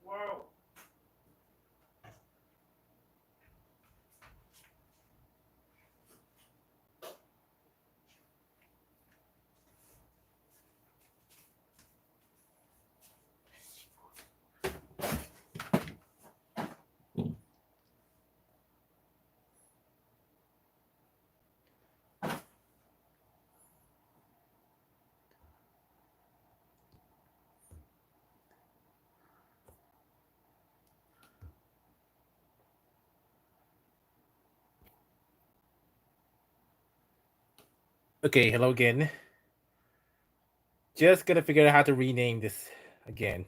Whoa. Okay, hello again. Just gonna figure out how to rename this again.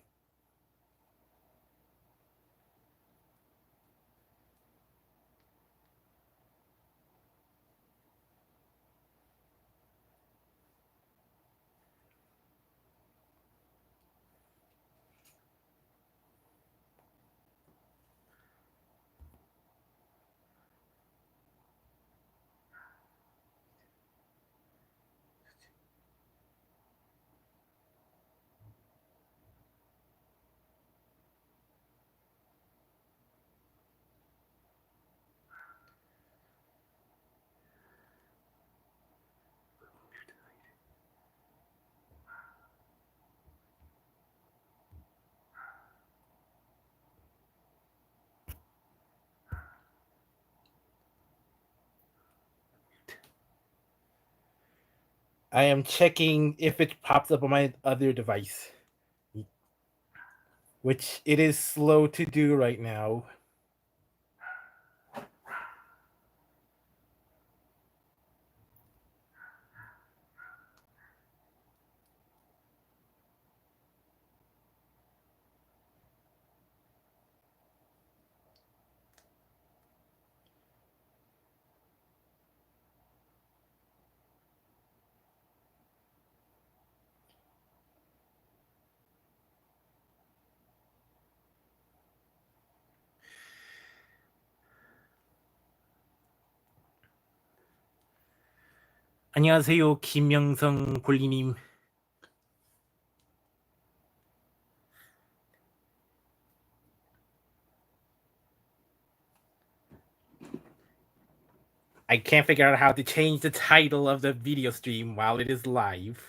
I am checking if it pops up on my other device, which it is slow to do right now. 안녕하세요, 김명성 볼리님. I can't figure out how to change the title of the video stream while it is live.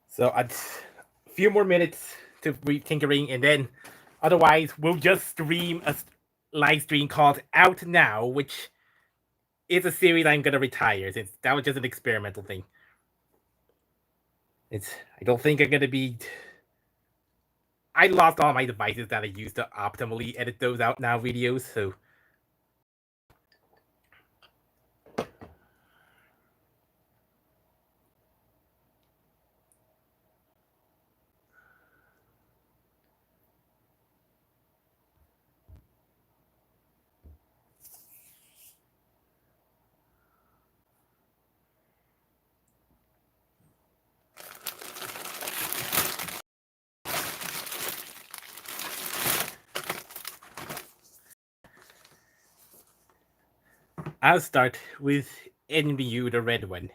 So a few more minutes to tinkering, and then otherwise we'll just stream a live stream called Out Now, which is a series I'm gonna retire since that was just an experimental thing. I don't think I'm gonna be. I lost all my devices that I used to optimally edit those Out Now videos, so. I'll start with NBU, the red one.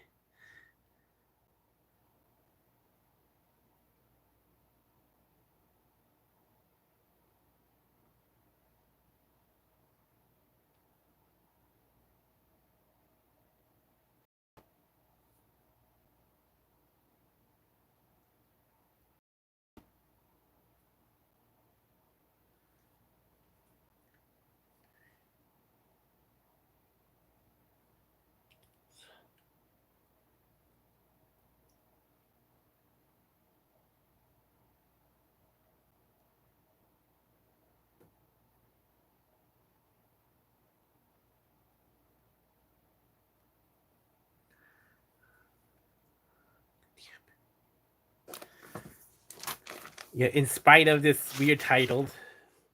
Yeah, in spite of this weird title,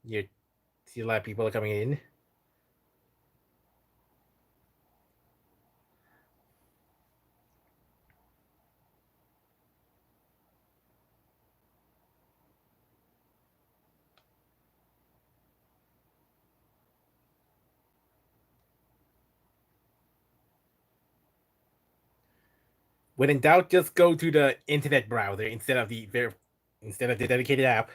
You see a lot of people are coming in. When in doubt, just go to the internet browser instead of the dedicated app.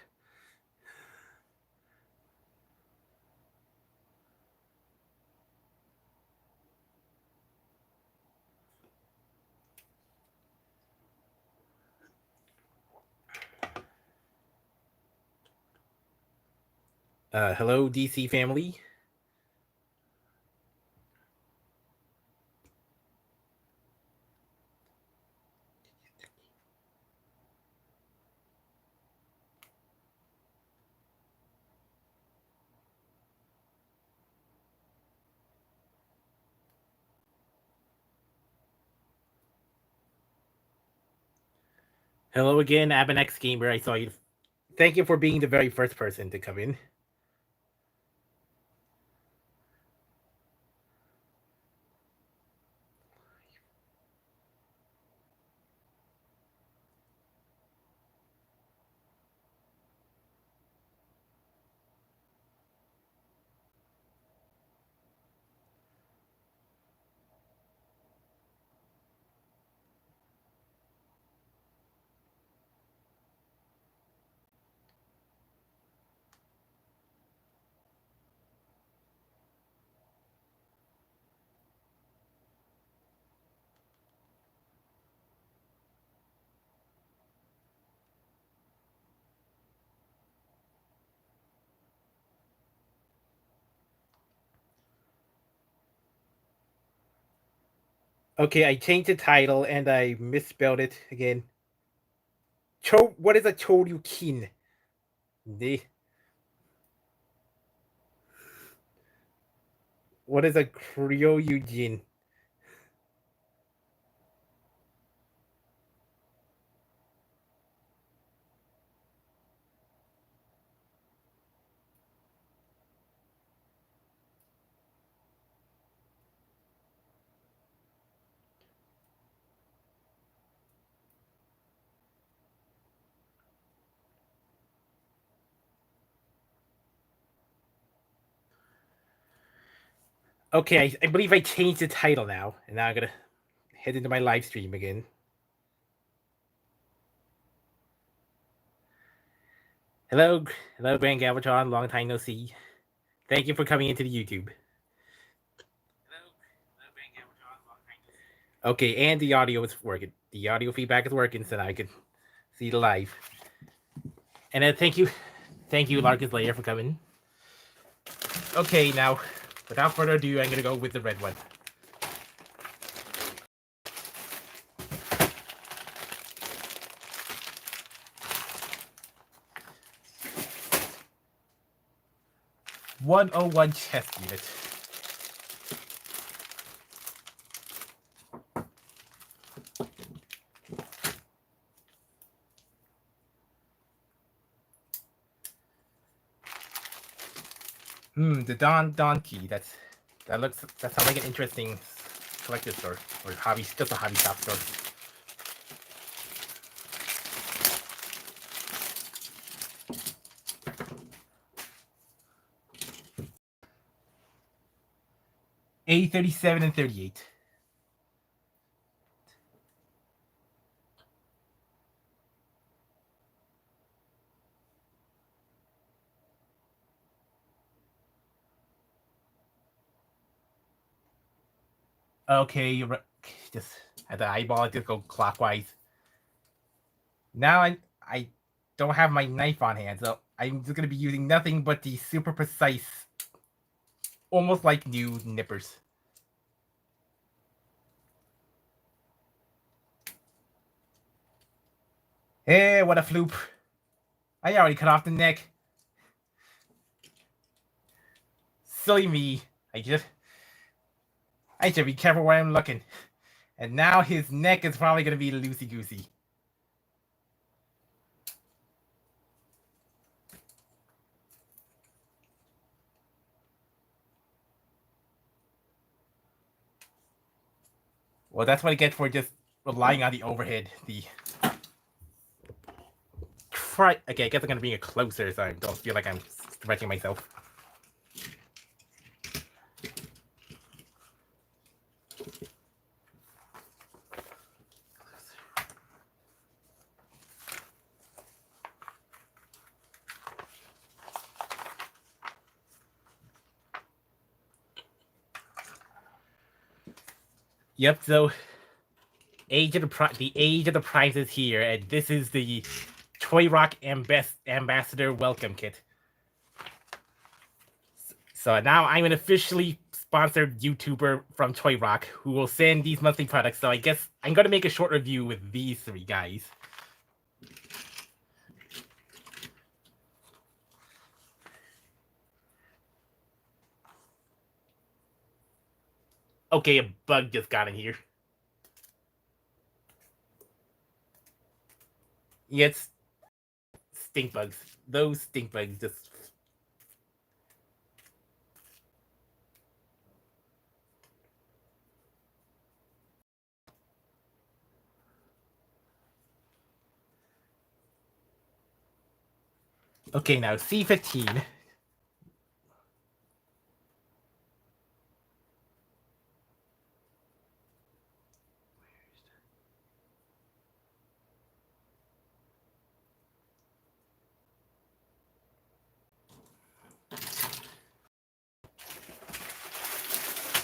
Hello, DC family. Hello again, Abanex Gamer. I saw you. Thank you for being the very first person to come in. Okay, I changed the title and I misspelled it again. What is a Choryujin? What is a Choryujin? Okay, I believe I changed the title now, and now I'm gonna head into my live stream again. Hello, Grand Galvatron. Long time no see. Thank you for coming into the YouTube. Okay, and the audio is working. The audio feedback is working, so now I can see the live. And then thank you, Larkus Layer, for coming. Okay, now, without further ado, I'm gonna go with the red one. "101 chess unit." The Don key. That sounds like an interesting collector's store or hobby, just a hobby shop store. A37 and 38. Okay, just at the eyeball, just go clockwise. Now I don't have my knife on hand, so I'm just gonna be using nothing but the super precise, almost like new nippers. Hey, what a floop! I already cut off the neck. Silly me. I should be careful where I'm looking. And now his neck is probably gonna be loosey-goosey. Well, that's what I get for just relying on the overhead. Okay, I guess I'm gonna bring it closer so I don't feel like I'm stretching myself. Yep, so the age of the prize is here, and this is the Toy Rock Ambassador Welcome Kit. So now I'm an officially sponsored YouTuber from Toy Rock who will send these monthly products. So I guess I'm going to make a short review with these three guys. Okay, a bug just got in here. Yeah, it's stink bugs. Those stink bugs just... Okay, now C15.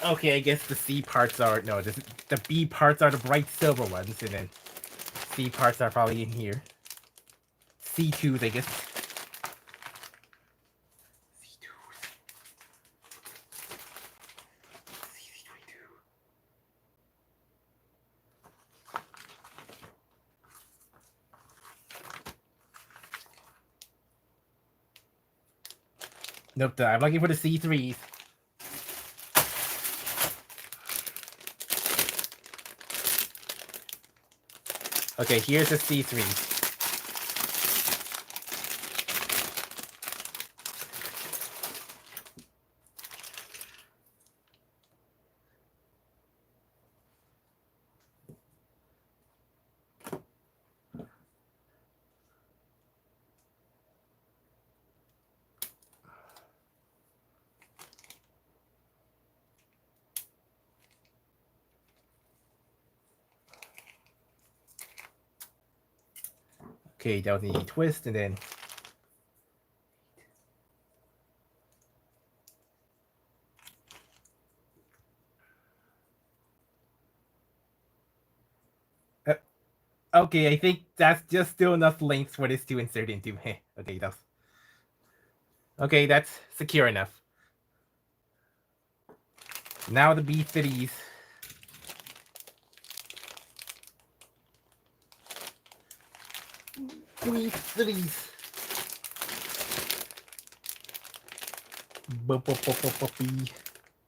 Okay, I guess the C parts are... No, the B parts are the bright silver ones, and then C parts are probably in here. C2s, I guess. Nope, I'm looking for the C3s. Okay, here's the C3. Okay, that was the twist, and then... Okay, I think that's just still enough length for this to insert into. Okay, that's secure enough. Now the B30s. B30s.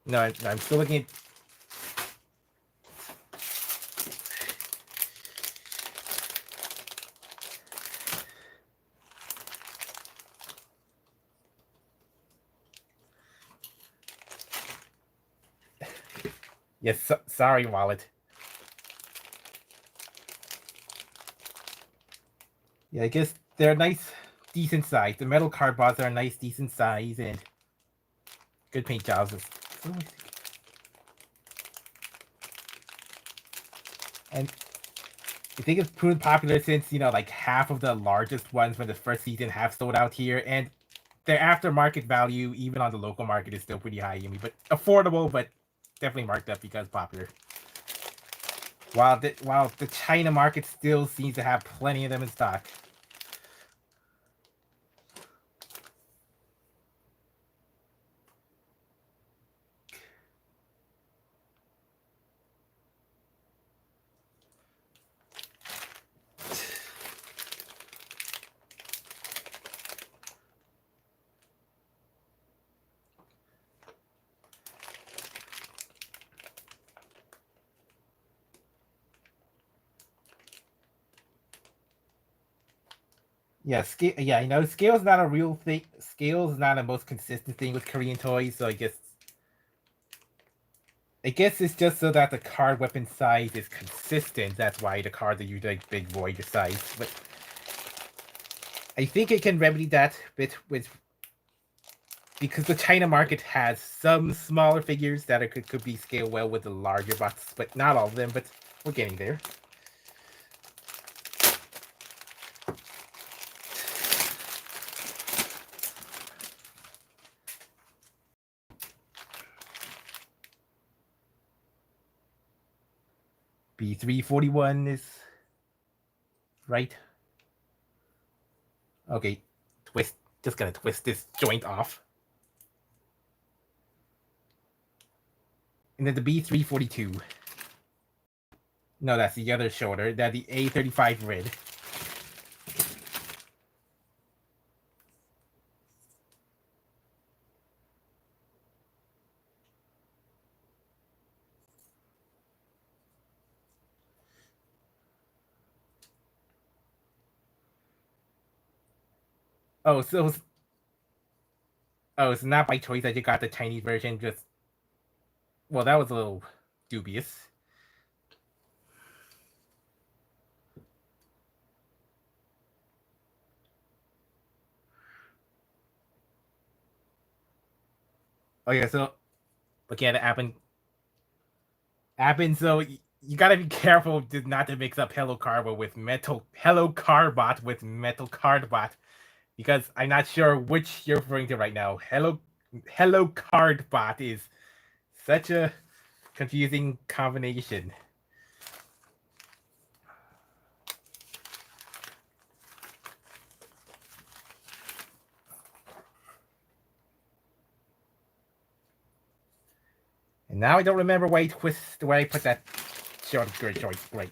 No, I'm still looking at... Yes, sorry, wallet. Yeah, I guess they're nice, decent size. The metal cardboards are a nice, decent size, and good paint jobs. And I think it's proven popular since, like half of the largest ones from the first season have sold out here, and their aftermarket value, even on the local market, is still pretty high, but affordable, but definitely marked up because popular. While the China market still seems to have plenty of them in stock. Yeah, scale. Yeah, I know scale's not a real thing. Scale's not the most consistent thing with Korean toys, so I guess. I guess it's just so that the card weapon size is consistent. That's why the cards are usually like big voyager size. But I think it can remedy that bit with, because the China market has some smaller figures that could be scaled well with the larger bots, but not all of them. But we're getting there. B341 is right. Okay, twist. Just gonna twist this joint off. And then the B342. No, that's the other shoulder. That the A35 red. Oh, so it's not by choice that you got the Chinese version. Just, well, that was a little dubious. Oh yeah, so look at it happen. So you gotta be careful not to mix up helloCarbot with helloCarbot with metalCardbot, because I'm not sure which you're referring to right now. helloCardbot is such a confusing combination. And now I don't remember why I put that short joint. Right.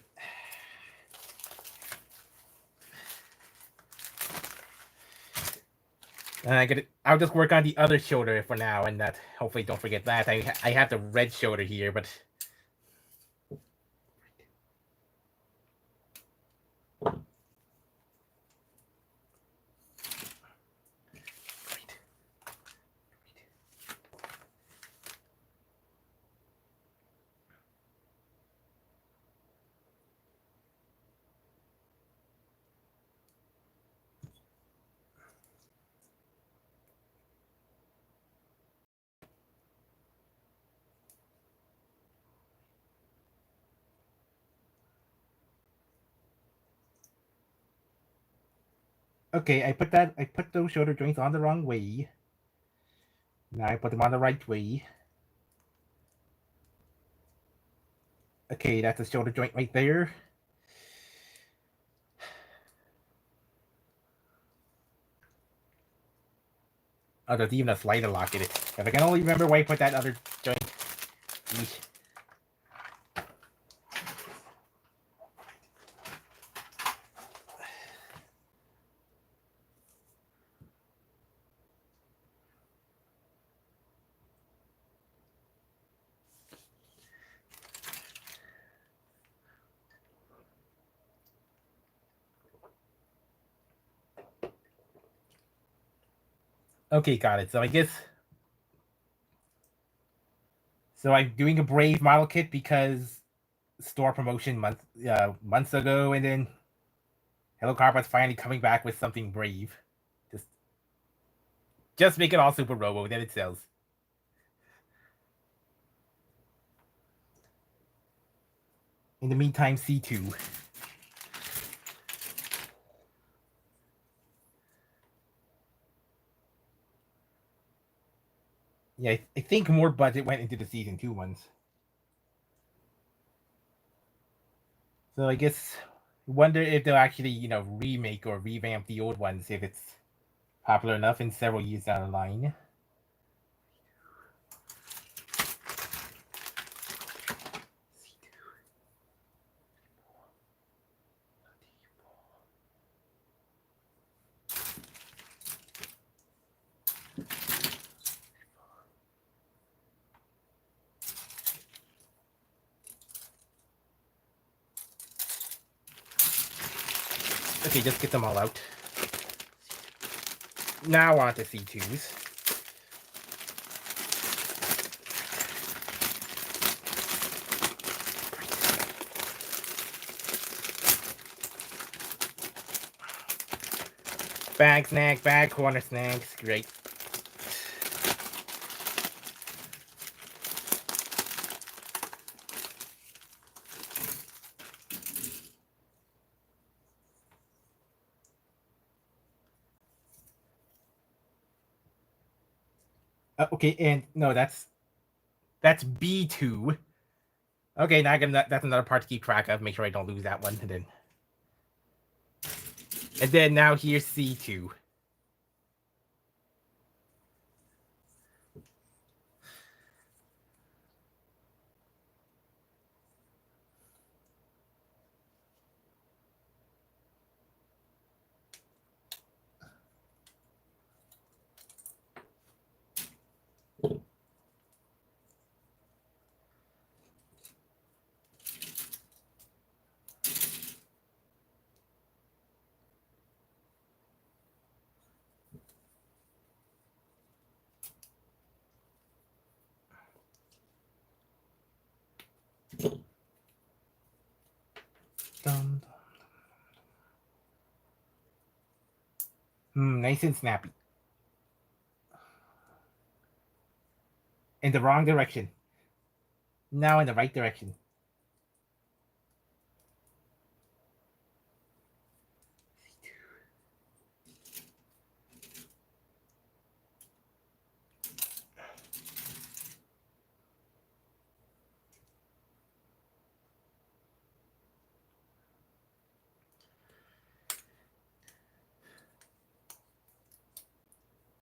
I'll just work on the other shoulder for now, and that hopefully don't forget that. I have the red shoulder here, but okay, I put those shoulder joints on the wrong way. Now I put them on the right way. Okay, that's a shoulder joint right there. Oh, there's even a slider lock in it. Because I can only remember why I put that other joint. Eesh. Okay, got it. So I guess... So I'm doing a Brave model kit because store promotion months ago, and then helloCarbot's finally coming back with something Brave. Just make it all Super Robo, then it sells. In the meantime, C2. Yeah, I think more budget went into the season 2 ones. So I guess wonder if they'll actually, remake or revamp the old ones if it's popular enough in several years down the line. Okay, just get them all out. Now on to C2s. Bag snag, bag corner snags. Great. Okay, and no, that's B2. Okay, now that's another part to keep track of. Make sure I don't lose that one. And then now here's C2. Nice and snappy. In the wrong direction. Now in the right direction.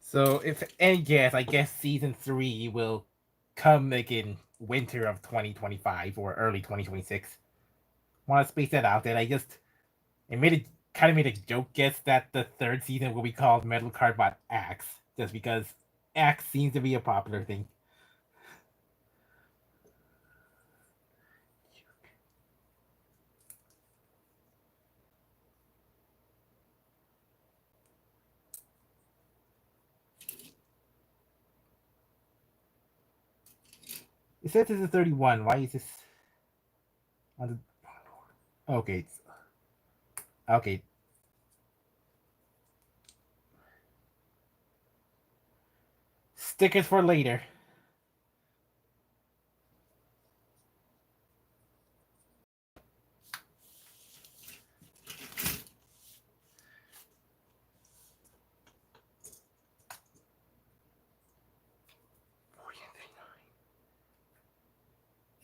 So if any guess, I guess season 3 will come like in winter of 2025 or early 2026. Want to space that out there. I kind of made a joke guess that the third season will be called Metal Cardbot Axe, just because Axe seems to be a popular thing. It says this is 31. Why is this on the... Okay. Okay. Stickers for later.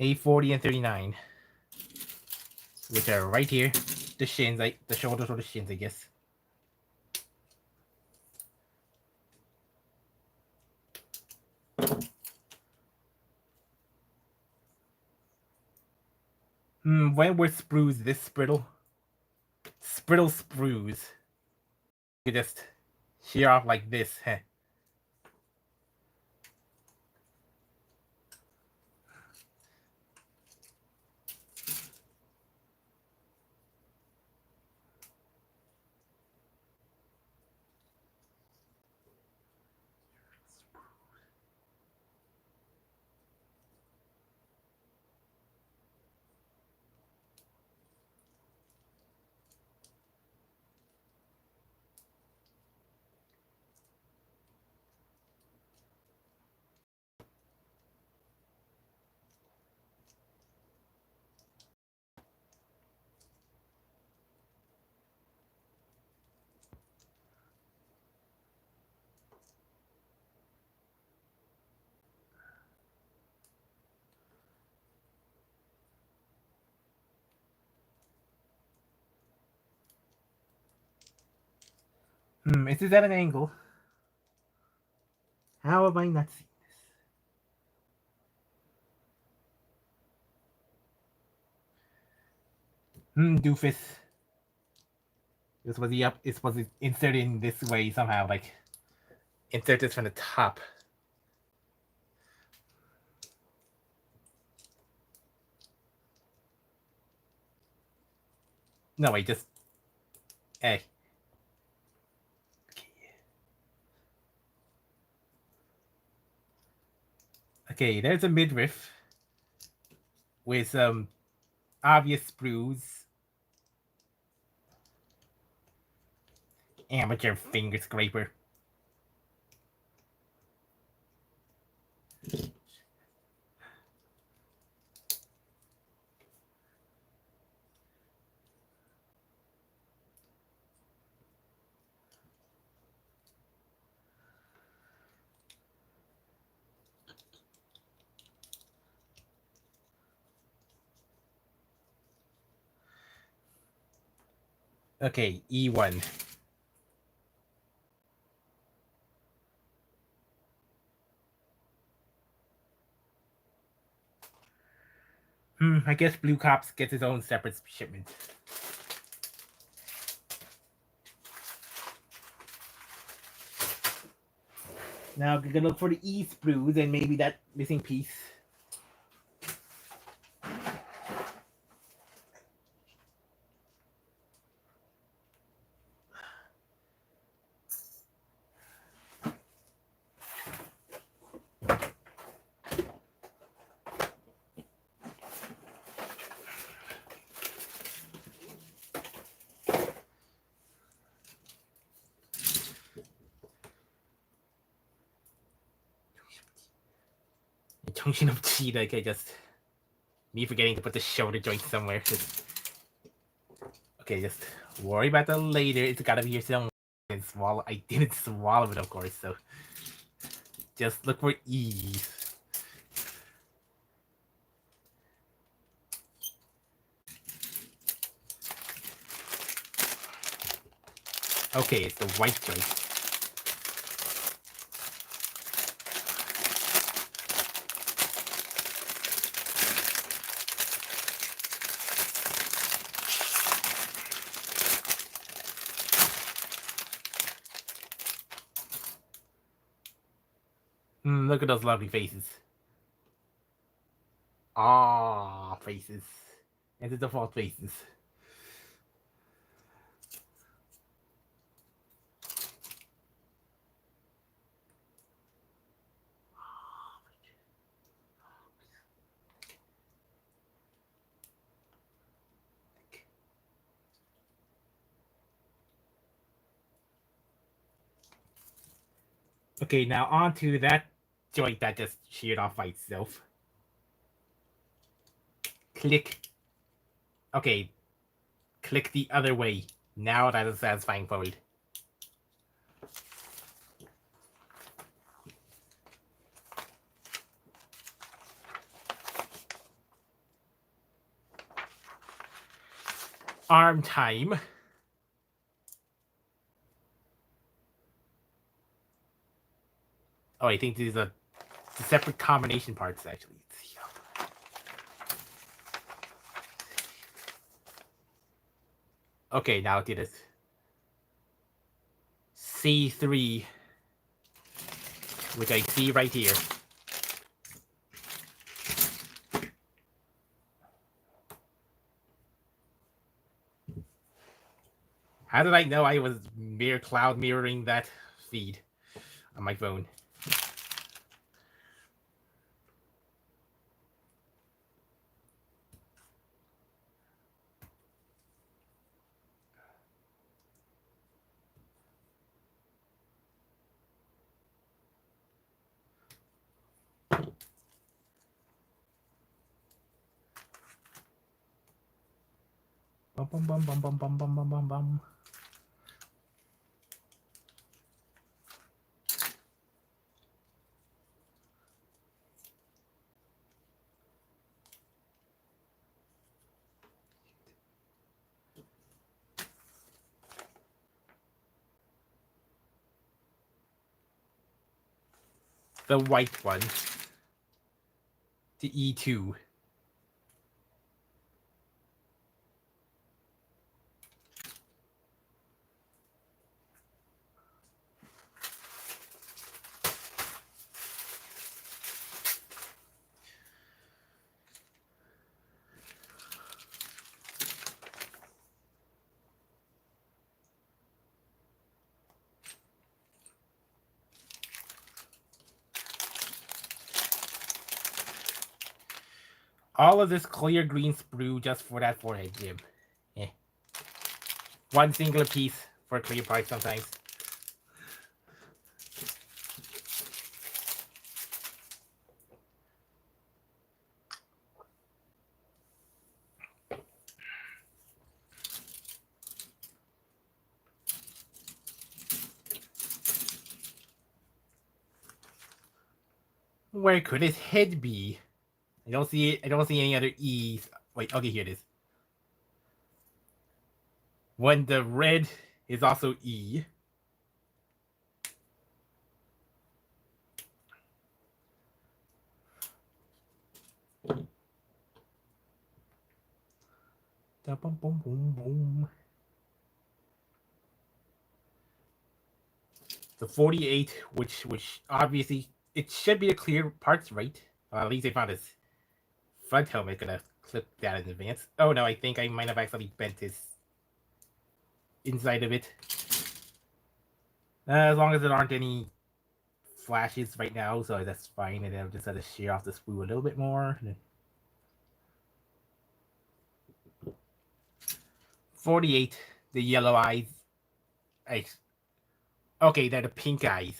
A40 and 39. Which are right here. The shins, the shoulders or the shins, I guess. When were sprues this sprittle? Sprittle sprues. You just shear off like this. Heh. Is this at an angle? How have I not seen this? Doofus. This was the up. This was inserted in this way somehow. Like, insert this from the top. No, wait, just... Hey. Okay, there's a midriff with some obvious sprues Amateur finger scraper. Okay, E1. I guess Blue Cops gets his own separate shipment. Now we're gonna look for the E sprues and maybe that missing piece. 정신없지, like I just me forgetting to put the shoulder joint somewhere. Okay, just worry about that later. It's gotta be here somewhere. And swallow. I didn't swallow it, of course. So just look for E's. Okay, it's the white joint. Look at those lovely faces. Ah, faces. And the default faces. Okay, now on to that joint that just sheared off by itself. Click. Okay. Click the other way. Now that is a satisfying fold. Arm time. Oh, I think these are separate combination parts, actually. Okay, now it did it. C3, which I see right here. How did I know I was cloud mirroring that feed on my phone? Bum bum bum bum bum bum bum bum bum bum. The white one. The E2. All of this clear green sprue just for that forehead, Jim. One singular piece for a clear price sometimes. Where could his head be? I don't see it. I don't see any other E's. Wait, okay, here it is. When the red is also E. Da boom boom boom boom. The 48, which obviously it should be the clear parts, right? Well, at least they found his front helmet. Gonna clip that in advance. Oh no, I think I might have accidentally bent his inside of it. As long as there aren't any flashes right now, so that's fine. And then I'll just have to shear off the sprue a little bit more. 48, the yellow eyes. Okay, they're the pink eyes.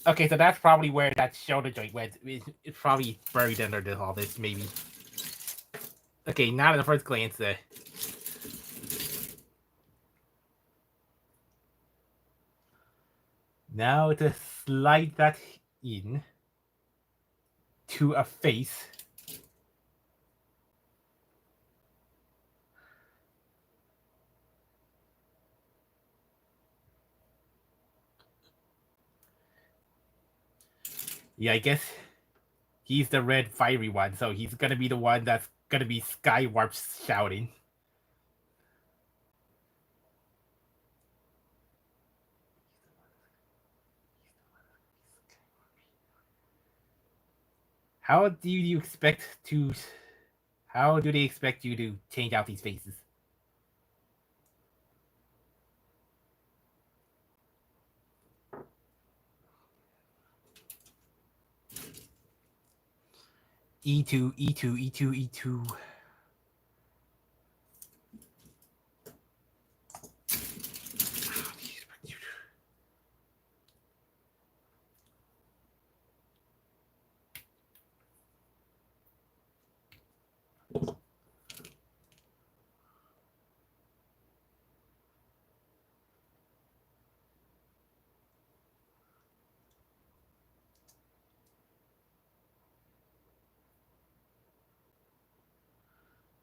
Okay, so that's probably where that shoulder joint went. It's probably buried under all this, maybe. Okay, not at the first glance. Now to slide that in to a face. Yeah, I guess he's the red fiery one, so he's gonna be the one that's gonna be Skywarp shouting. How do you expect to? How do they expect you to change out these faces? E2, E2, E2, E2.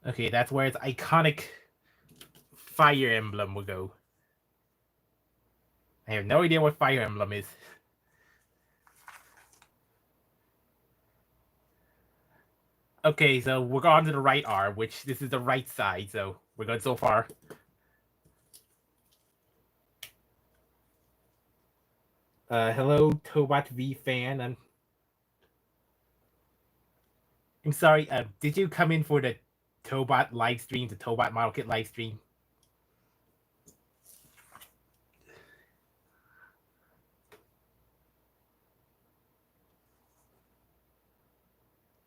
Okay, that's where its iconic fire emblem will go. I have no idea what fire emblem is. Okay, so we're on to the right R, which this is the right side, so we're good so far. Hello, Tobot V fan. I'm sorry. Did you come in for the Tobot live stream, the Tobot model kit live stream?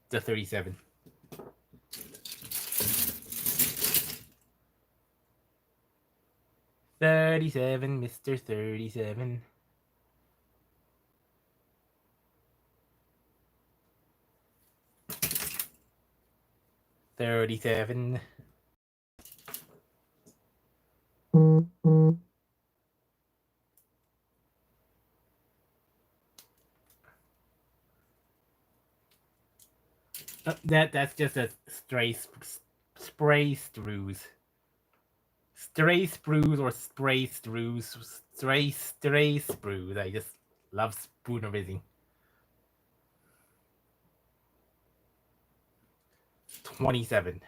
The 37. Mr. 37. $37. That's just a spray sprues. Stray sprues or spray sprues. Stray sprues. I just love spoonerism. 27.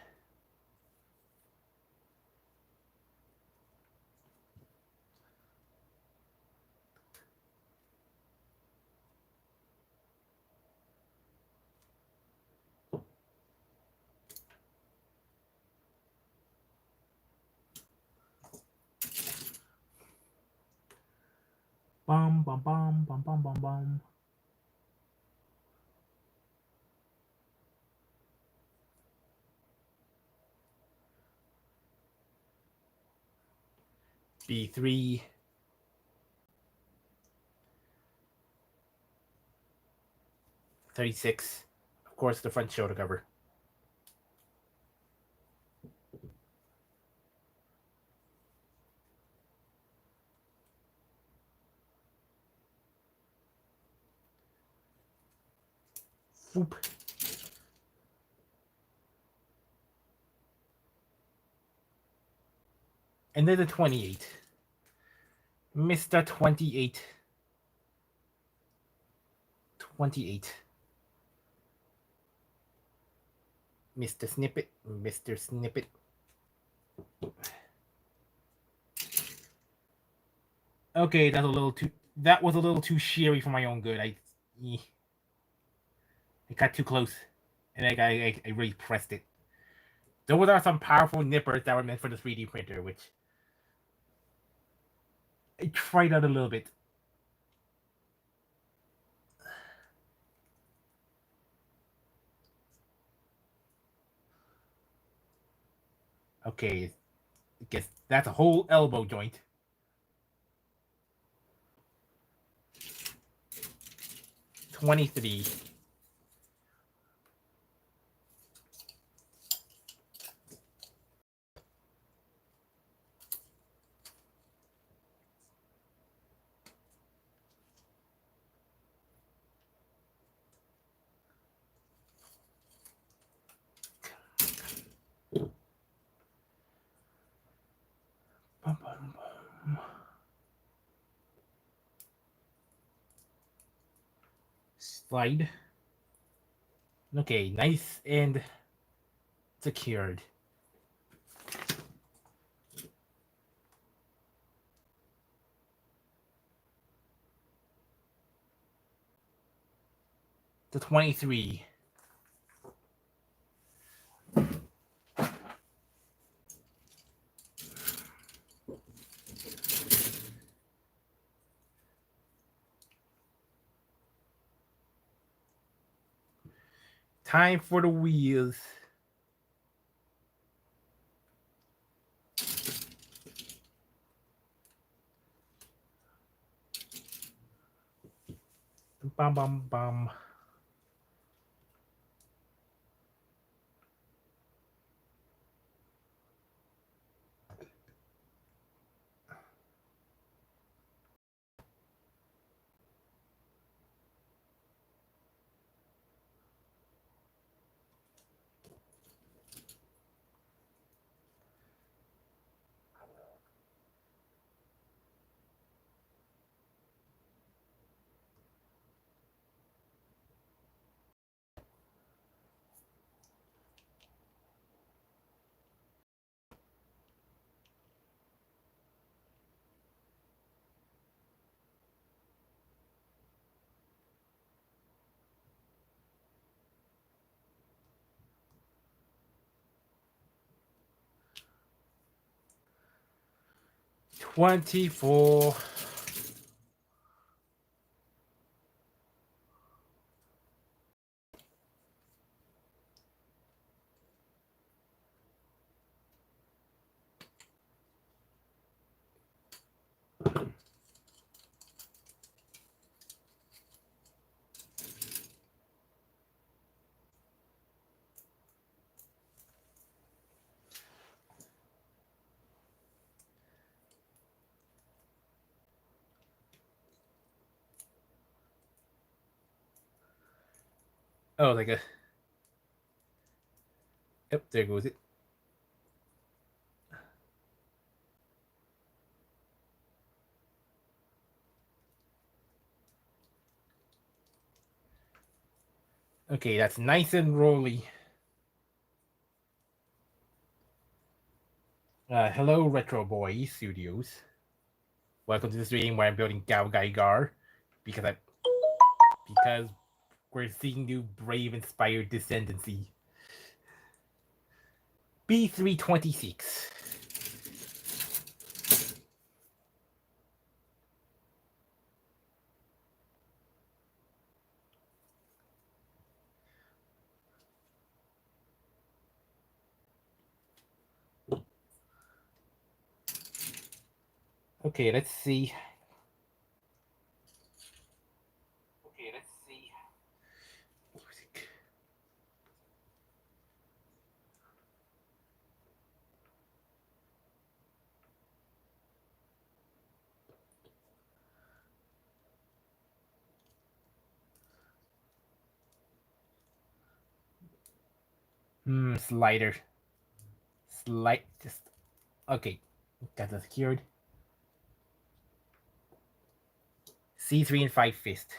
Bum bum bum bum bum bum bum. B3. $36. Of course, the front shoulder cover. Whoop. And then the 28. Mr. 28. 28. Mr. Snippet. Mr. Snippet. Okay, that's a little too. That was a little too sheery for my own good. I got too close, and I really pressed it. Those are some powerful nippers that were meant for the 3D printer, which I tried out a little bit. Okay, I guess that's a whole elbow joint. $23. Slide. Okay, nice and secured. The 23. Time for the wheels. Bum bum bum. $24. Oh, like a. Yep, there goes it. Okay, that's nice and rolly. Hello, Retro Boy Studios. Welcome to the stream where I'm building GaoGaiGar because we're seeing new brave inspired descendancy. B326. Okay, let's see. Music. Slider. Slide. Just okay. Got that secured. C3 and 5 fist.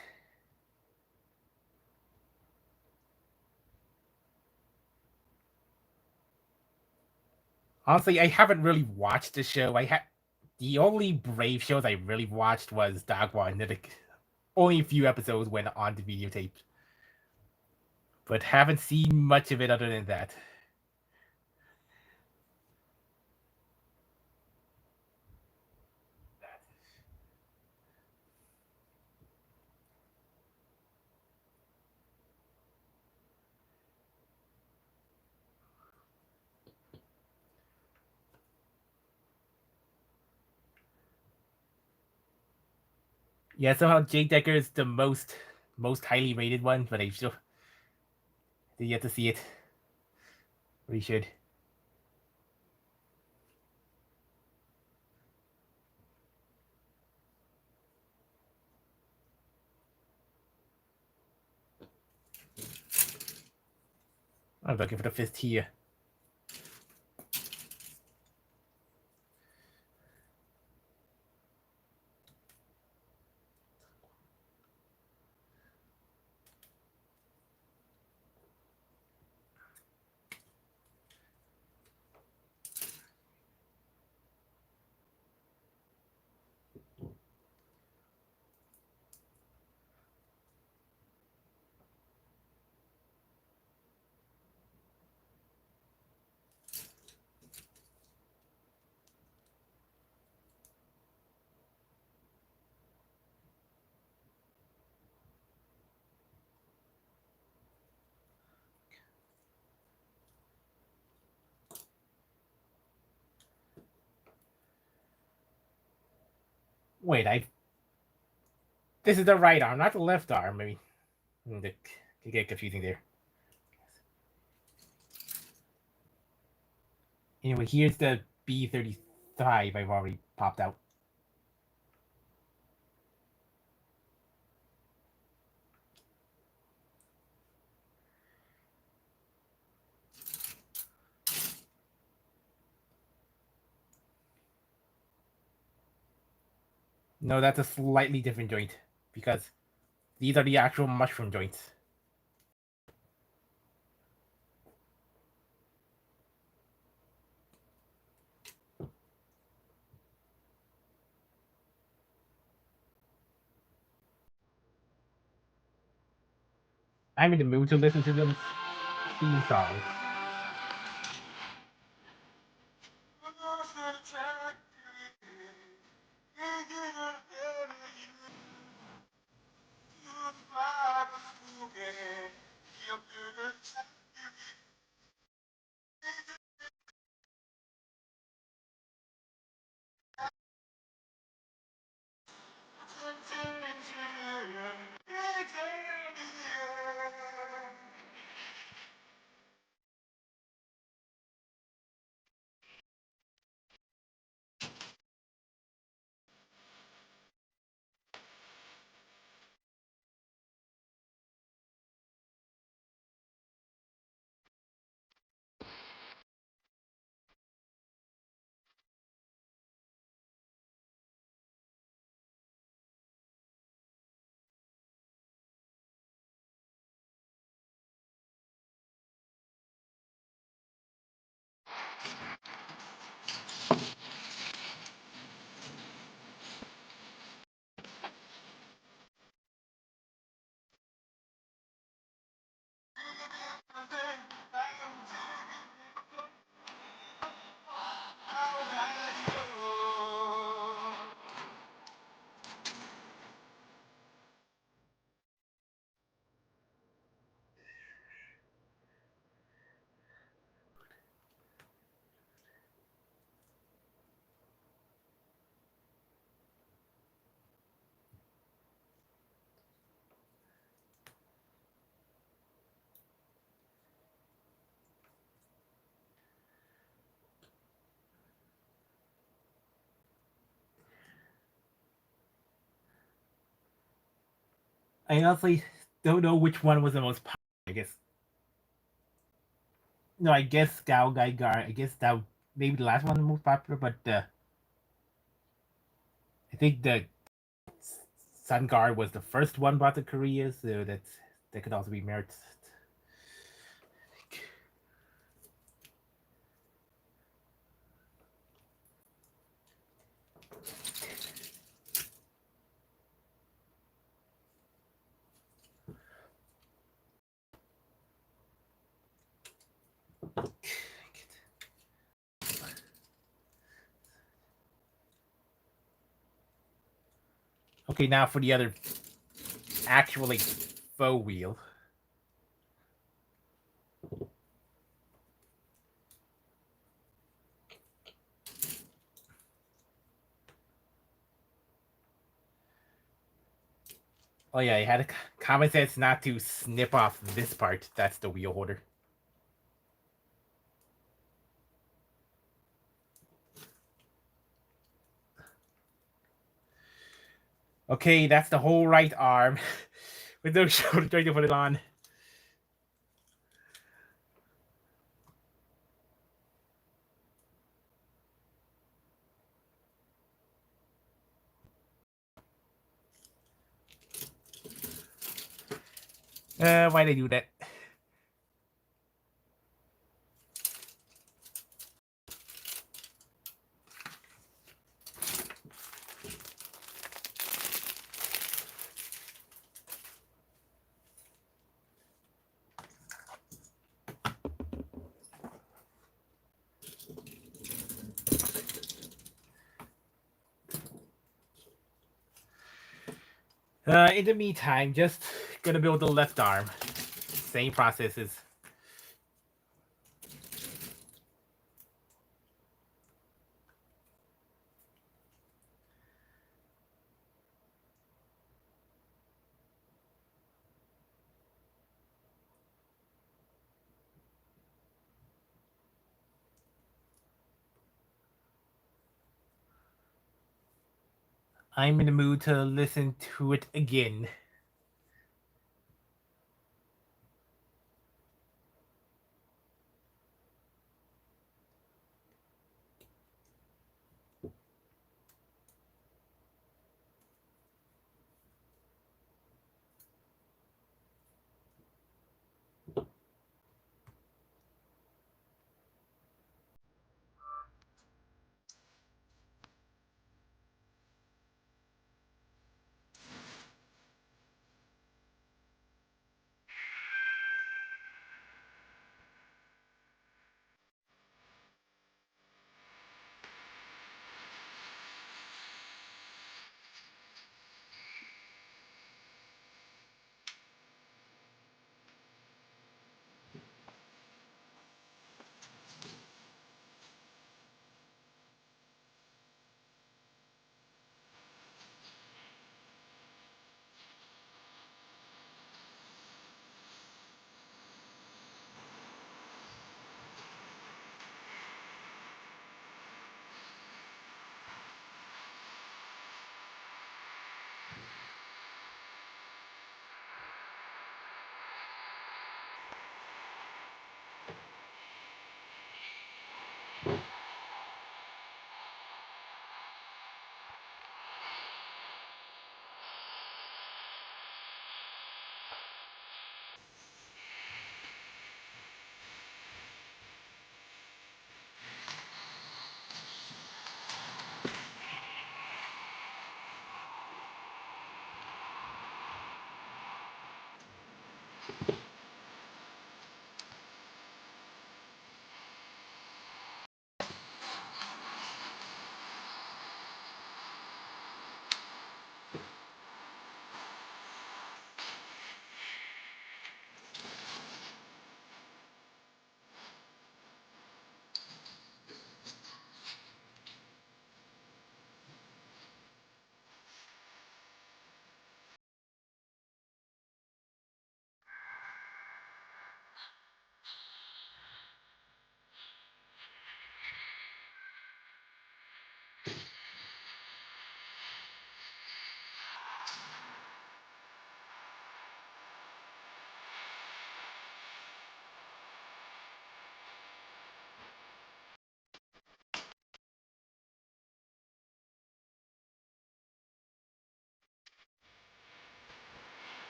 Honestly, I haven't really watched the show. The only Brave shows I really watched was Dagwa, and only a few episodes went on the videotape. But haven't seen much of it other than that. Yeah, somehow Jake Decker is the most highly rated one, but I still yet to see it. We should. I'm looking for the fist here. Wait, I. This is the right arm, not the left arm. Maybe could get confusing there. Anyway, here's the B35 I've already popped out. No, that's a slightly different joint because these are the actual mushroom joints. I'm in the mood to listen to them theme songs. I honestly don't know which one was the most popular. I guess no, I guess GaoGaiGar. I guess that maybe the last one the most popular, but I think the Sun Guard was the first one brought to Korea, so that could also be merit. Okay, now for the other actually faux wheel. Oh yeah, I had a common sense not to snip off this part. That's the wheel holder. Okay, that's the whole right arm with no shoulder trying to put it on. Why they do that? In the meantime, just gonna build the left arm. Same processes. I'm in the mood to listen to it again.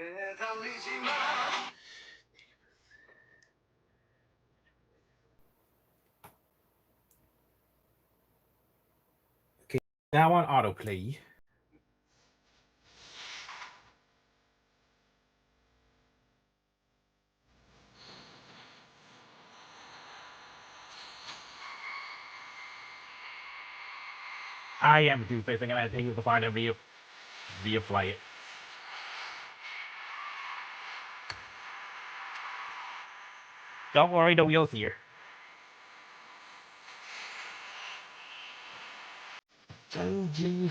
Okay, now on autoplay. I am doofus. I'm gonna take it apart and reapply it. Don't worry, the wheel's here. Gently.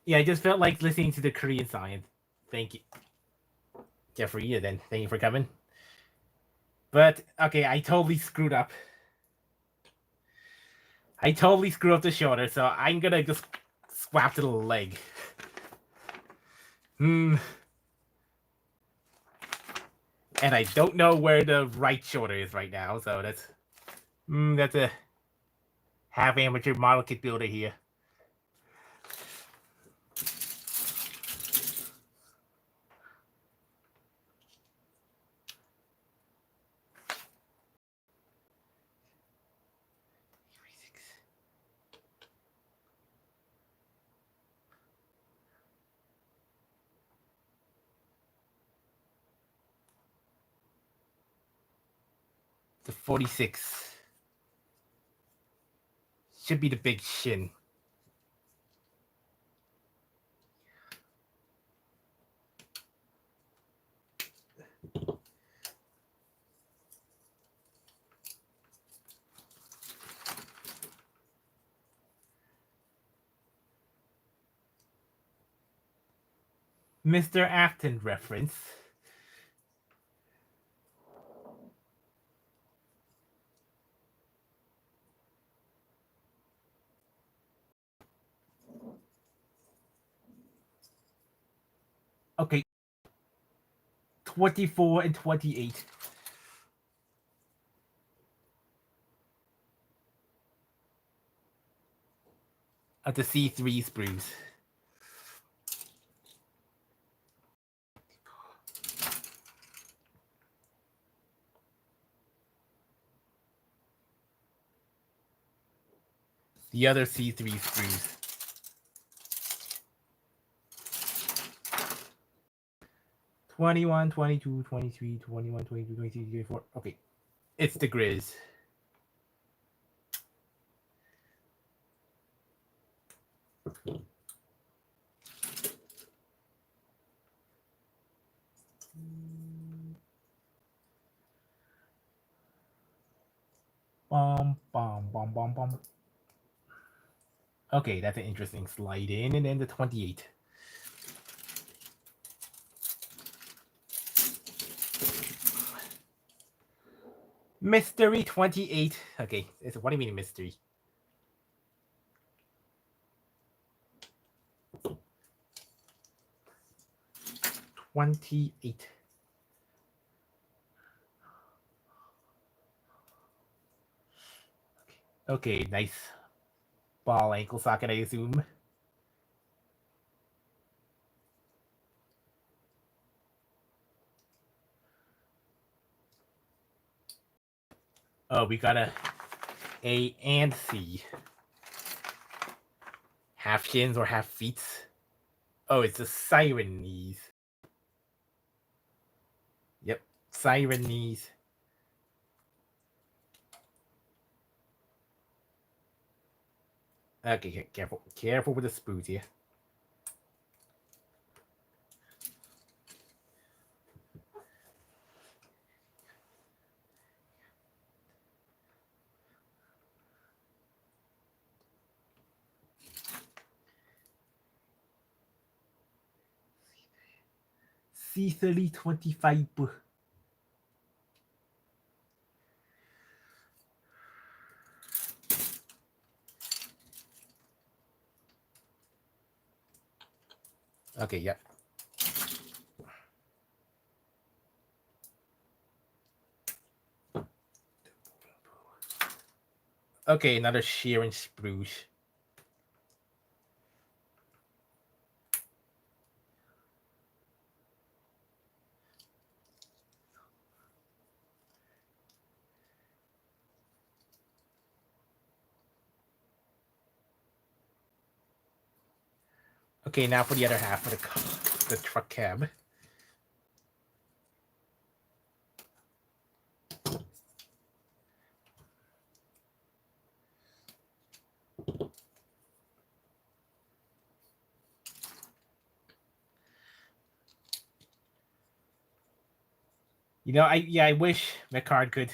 Yeah, I just felt like listening to the Korean song. Thank you, Jeffrey. Then thank you for coming. But okay, I totally screwed up. I totally screwed up the shoulder, so I'm gonna just swap to the leg. And I don't know where the right shoulder is right now, so that's a half amateur model kit builder here. The 46 should be the big shin. Mr. Afton reference. Okay. 24 and 28. Of the C3 sprues. The other C3 sprues. Twenty-one, 22, 23, 21, 22, 23, 24. Okay. It's the Grizz. Bum, bum, bum, bum, bum. Okay, that's an interesting slide in, and then the 28. Mystery 28. Okay, what do you mean mystery? $28. Okay, nice ball ankle socket, I assume. Oh, we got A and C. Half shins or half feet. Oh, it's the siren knees. Yep, siren knees. Okay, careful with the spoons here. C3025. Okay, yep. Okay, another shear and spruce. Okay, now for the other half of the truck cab. You know, I wish McCard could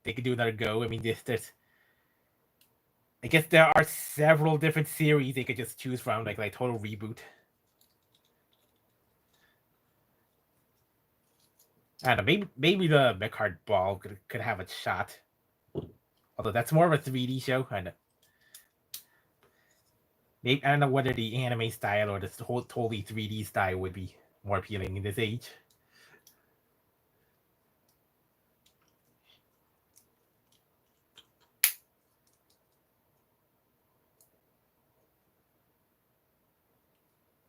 they could do another go. I mean, there's I guess there are several different series they could just choose from, like total reboot. I don't know, maybe the McCard ball could have a shot. Although that's more of a 3D show. Maybe I don't know whether the anime style or the whole totally 3D style would be more appealing in this age.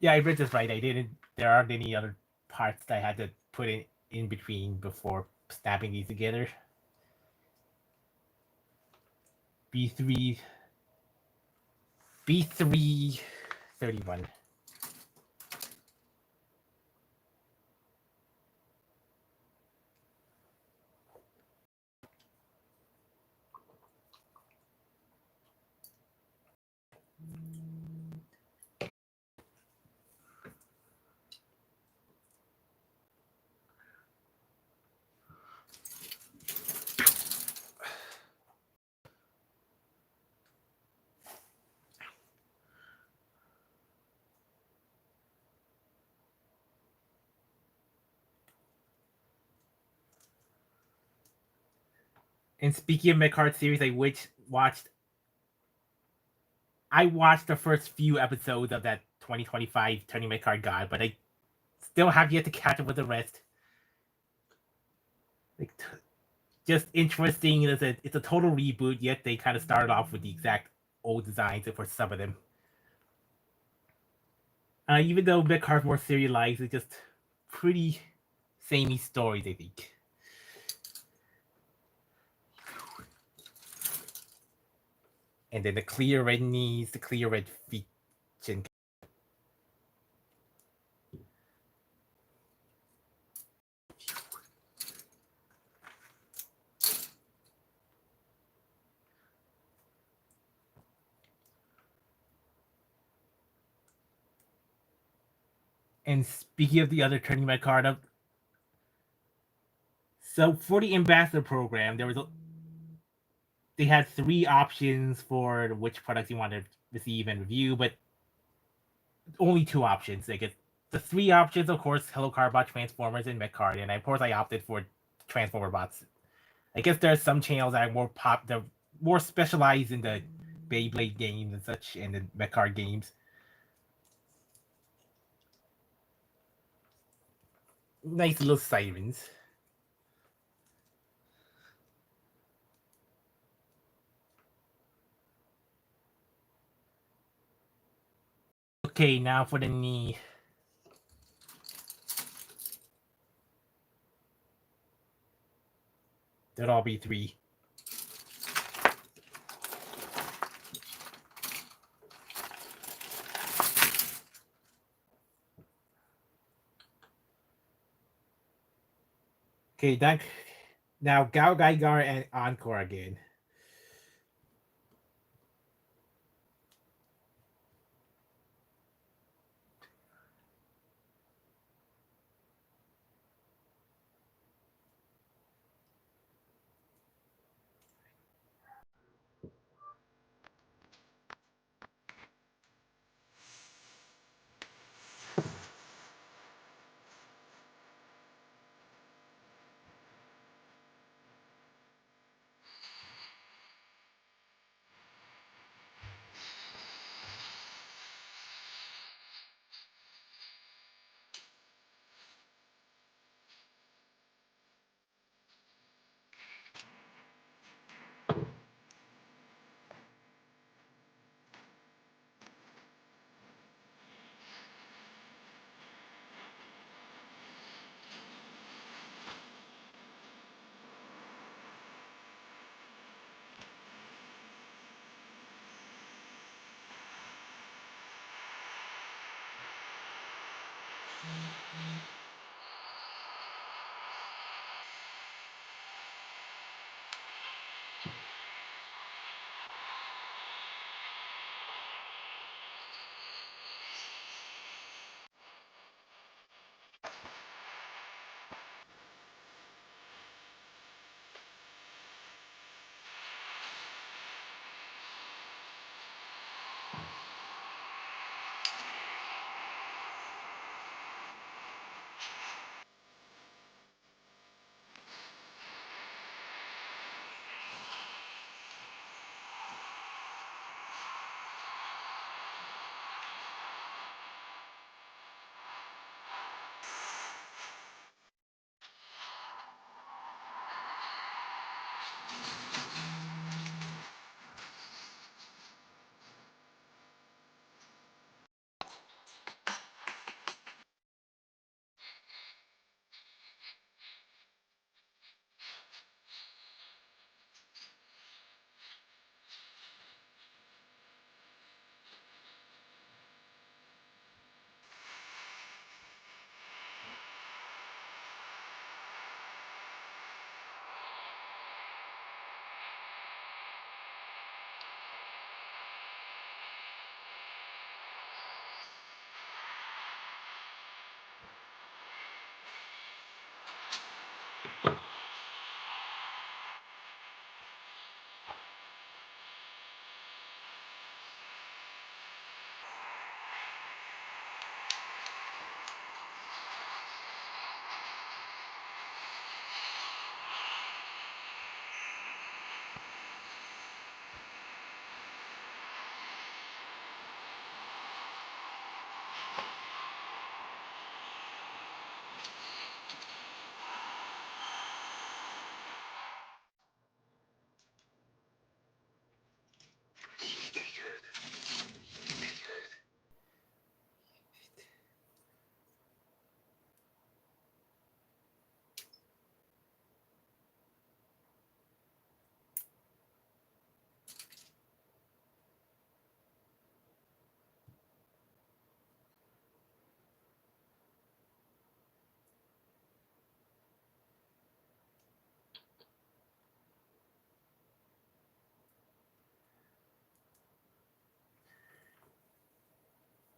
Yeah, I read this right. I didn't. There aren't any other parts that I had to put in between before snapping these together. B3 B331. And speaking of McCard series, I watched the first few episodes of that 2025 Turning McCard Guide, but I still have yet to catch up with the rest. Like, just interesting. It's a total reboot, yet they kind of started off with the exact old designs for some of them. Even though McCard's more serialized, it's just pretty samey stories, I think. And then the clear red knees, the clear red feet, and speaking of the other turning my card up, so for the ambassador program, there was they had 3 options for which products you want to receive and review, but only 2 options. Like the 3 options, of course, hellokarbot, Transformers, and Mechcard, and of course I opted for Transformer bots. I guess there are some channels that are they're more specialized in the Beyblade games and such, and the Mechcard games. Nice little sirens. Okay, now for the knee. There'll all be 3. Okay, now GaoGaiGar and Encore again.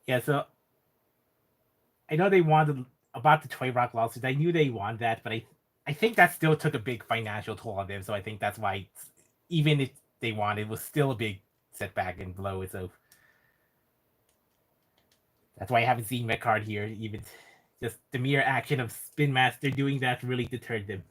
Yeah, so I know they wanted about the Toy Rock lawsuits. I knew they wanted that, but I think that still took a big financial toll on them. So I think that's why even if they wanted was still a big setback and blow. So that's why I haven't seen Red Card here. Even just the mere action of Spin Master doing that really deterred them.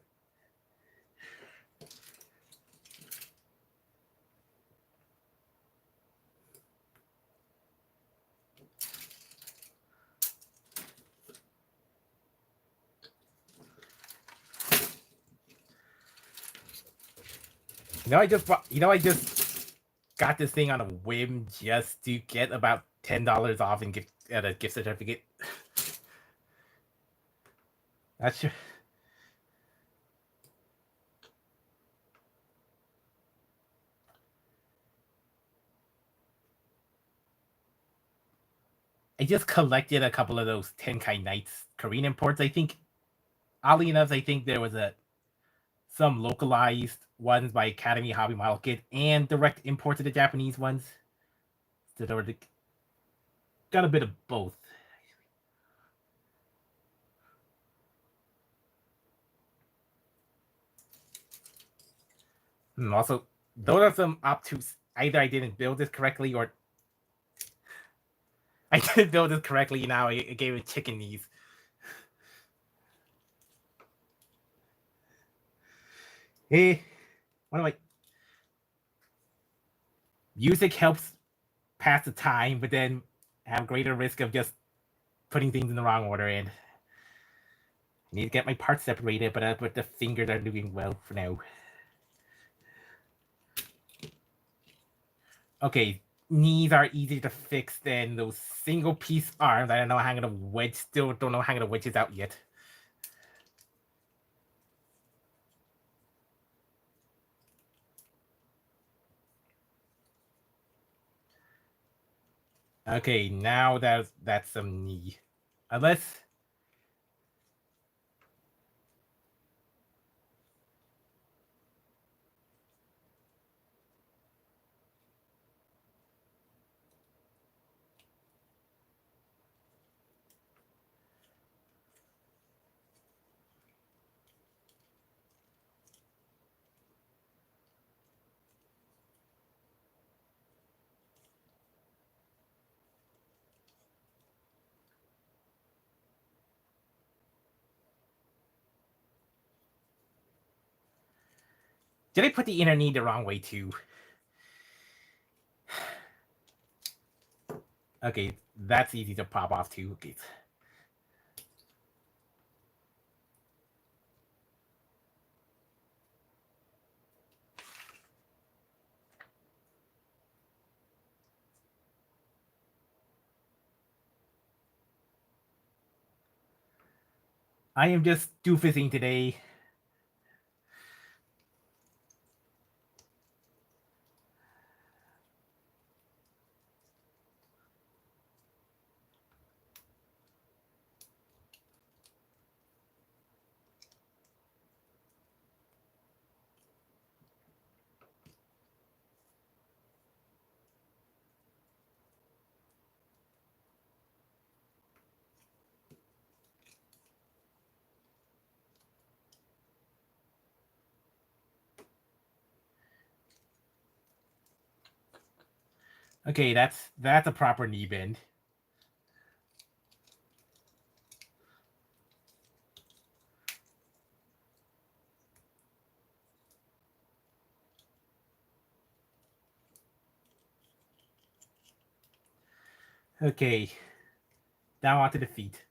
I just got this thing on a whim just to get about $10 off and get a gift certificate. Not sure. I just collected a couple of those Tenkai Knights Korean imports. I think, oddly enough, I think there was some localized ones by Academy Hobby Model Kit and direct imports of the Japanese ones. So there were got a bit of both. And also, those are some obtuse. Either I didn't build this correctly, or I didn't build this correctly. Now I gave it chicken knees. Hey, what am I? Music helps pass the time, but then have greater risk of just putting things in the wrong order. And I need to get my parts separated, but the fingers are doing well for now. Okay, knees are easier to fix than those single piece arms. I don't know hanging a wedge. Still don't know hanging the wedges out yet. Okay, now that's some knee. Unless did I put the inner knee the wrong way too? Okay, that's easy to pop off too. Okay. I am just doofusing today. Okay, that's a proper knee bend. Okay, now onto the feet.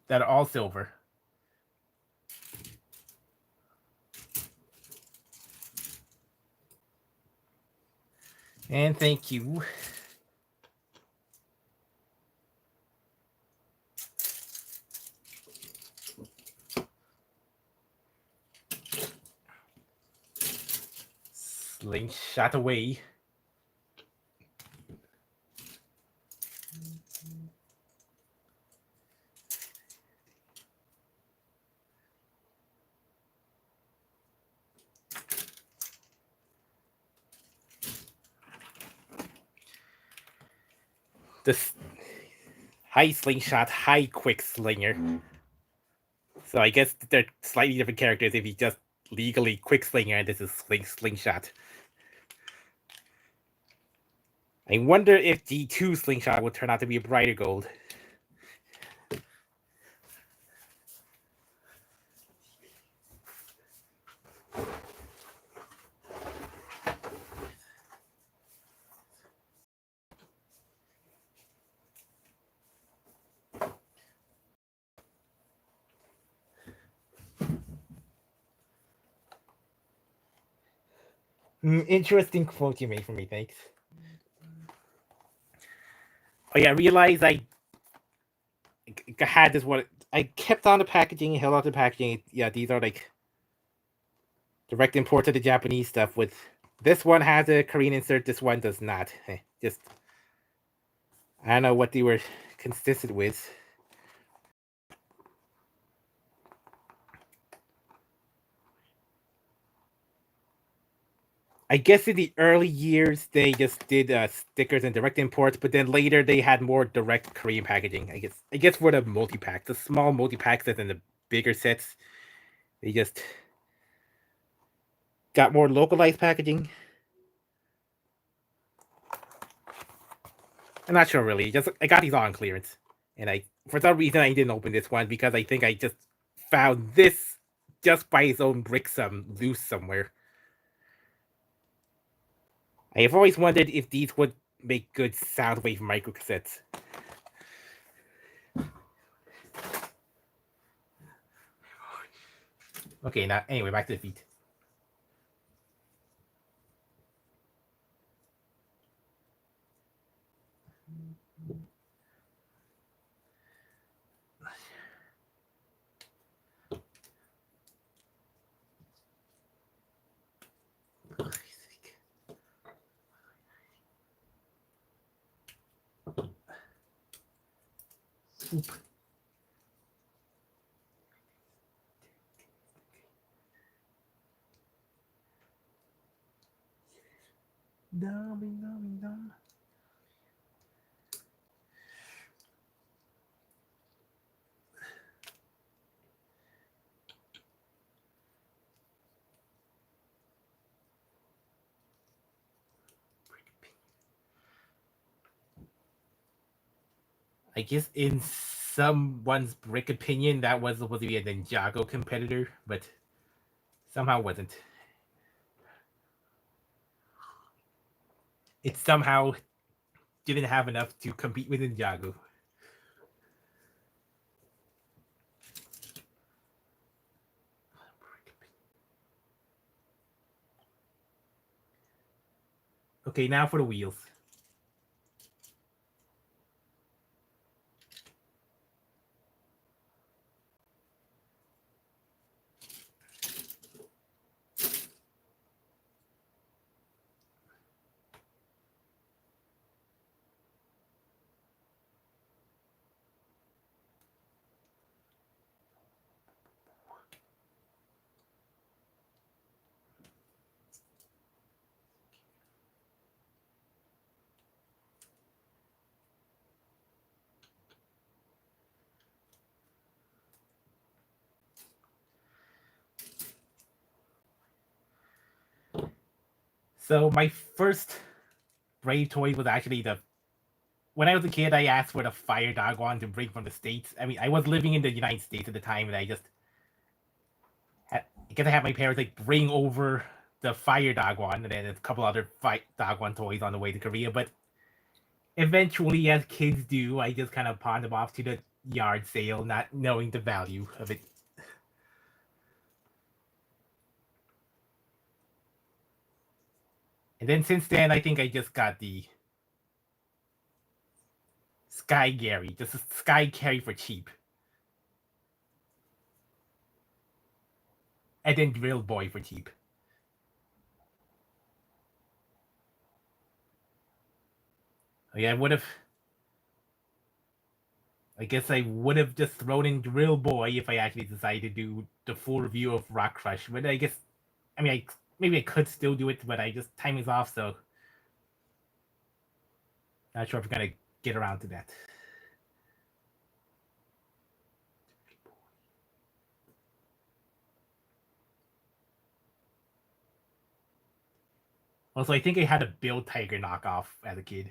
That are all silver. And thank you. Slingshot away. This high slingshot, high quick slinger. So I guess they're slightly different characters if you just legally quick slinger, and this is slingshot. I wonder if G2 slingshot will turn out to be a brighter gold. Interesting quote you made for me, thanks. Oh yeah, I realized I had this one. I kept on the packaging, held on to the packaging. Yeah, these are like direct import to the Japanese stuff. With this one has a Korean insert, this one does not. Just I don't know what they were consistent with. I guess in the early years they just did stickers and direct imports, but then later they had more direct Korean packaging. I guess for the multi packs, the small multi packs and the bigger sets, they just got more localized packaging. I'm not sure really. Just I got these all on clearance, and I for some reason I didn't open this one because I think I just found this just by its own brick loose somewhere. I have always wondered if these would make good Soundwave micro cassettes. Okay, now anyway, back to the feet. Oop. Dum. I guess in someone's brick opinion, that was supposed to be a Ninjago competitor, but somehow wasn't. It somehow didn't have enough to compete with Ninjago. Okay, now for the wheels. So my first Brave toy was actually the. When I was a kid, I asked for the fire dog one to bring from the States. I mean, I was living in the United States at the time, and I guess I had my parents like bring over the fire dog one, and then a couple other fight dog one toys on the way to Korea. But eventually, as kids do, I just kind of pawned them off to the yard sale, not knowing the value of it. And then since then, I think I just got the Sky Gary, just a Sky Gary for cheap. And then Drill Boy for cheap. Oh, yeah, I would have. I guess I would have just thrown in Drill Boy if I actually decided to do the full review of Rock Crush. But I guess, I mean, maybe I could still do it, but I just time is off, so not sure if I'm gonna get around to that. Also, I think I had a Bill Tiger knockoff as a kid.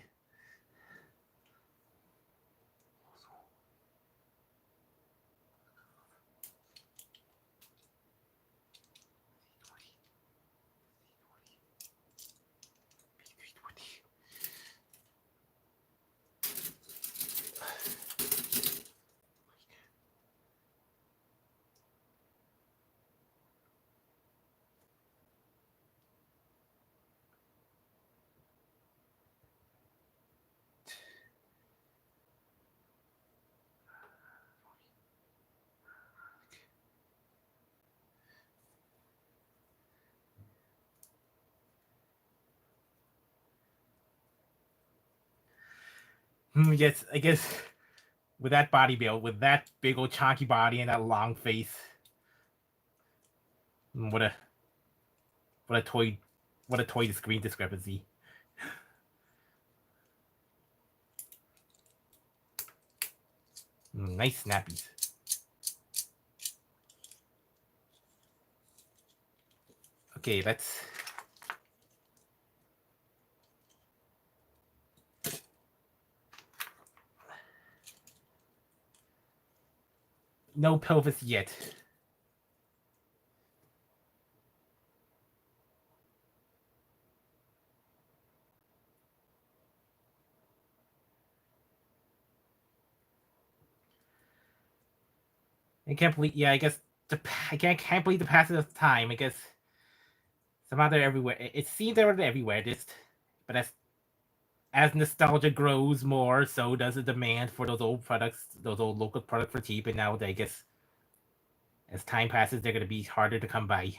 Yes, I guess with that body build, with that big old chunky body and that long face, what a toy screen discrepancy. Nice snappies. Okay, let's. No pelvis yet. I can't believe. Yeah, I guess I can't believe the passage of time. I guess somehow they're everywhere. It seems they're everywhere. But as nostalgia grows more, so does the demand for those old products, those old local products for cheap. And now, I guess, as time passes, they're going to be harder to come by.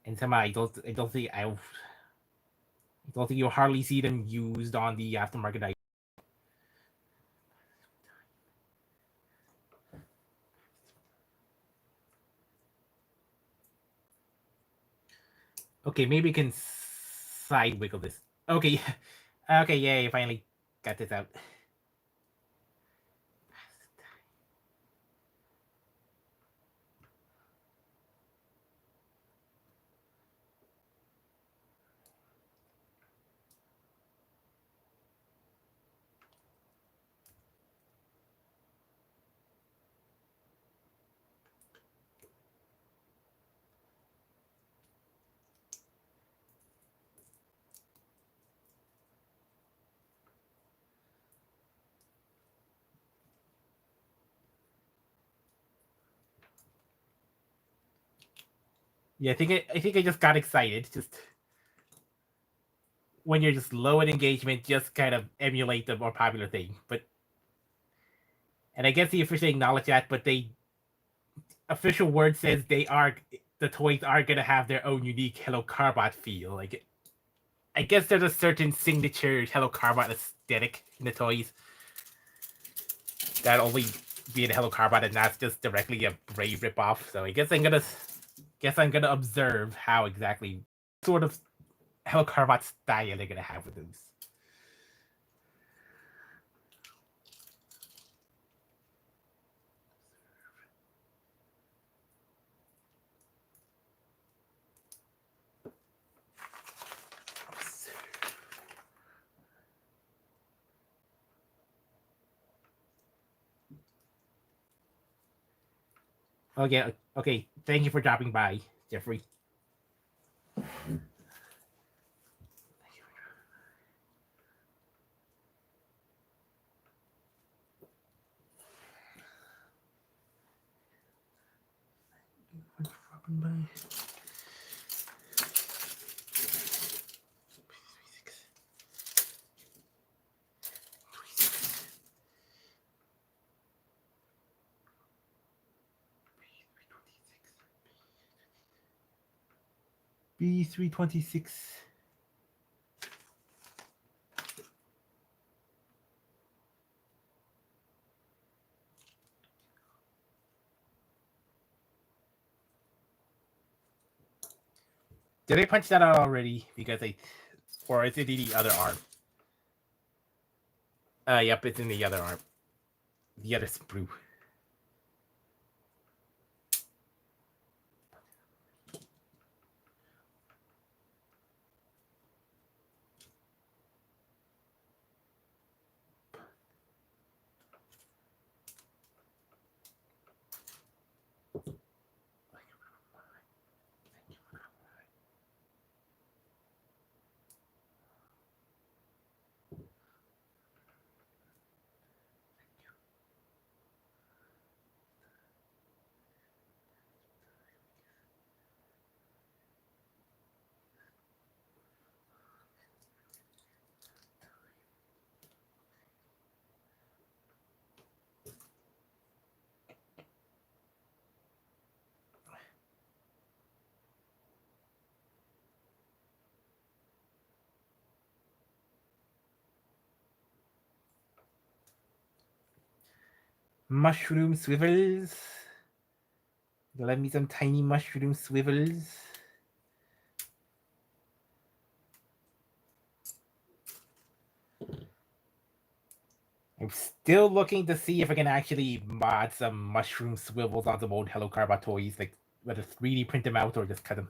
And somehow I don't think you'll hardly see them used on the aftermarket. Okay, maybe we can side wiggle this. Okay, okay, yay! Finally got this out. Yeah, I think I just got excited. Just when you're just low in engagement, just kind of emulate the more popular thing. And I guess the official acknowledge that, but official word says the toys are gonna have their own unique hellokarbot feel. Like, I guess there's a certain signature hellokarbot aesthetic in the toys that only be in hellokarbot, and that's just directly a Brave ripoff. So I guess I'm gonna observe how exactly sort of hellokarbot style they're gonna have with those. Okay, okay. Thank you for dropping by, Jeffrey. B326. Did I punch that out already? Because or is it in the other arm? Yep, it's in the other arm. the other sprue. Mushroom swivels. Let me some tiny mushroom swivels. I'm still looking to see if I can actually mod some mushroom swivels on some old hellokarbot toys, like whether 3D print them out or just cut them.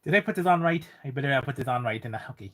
Did I put this on right? I better put this on right. And okay.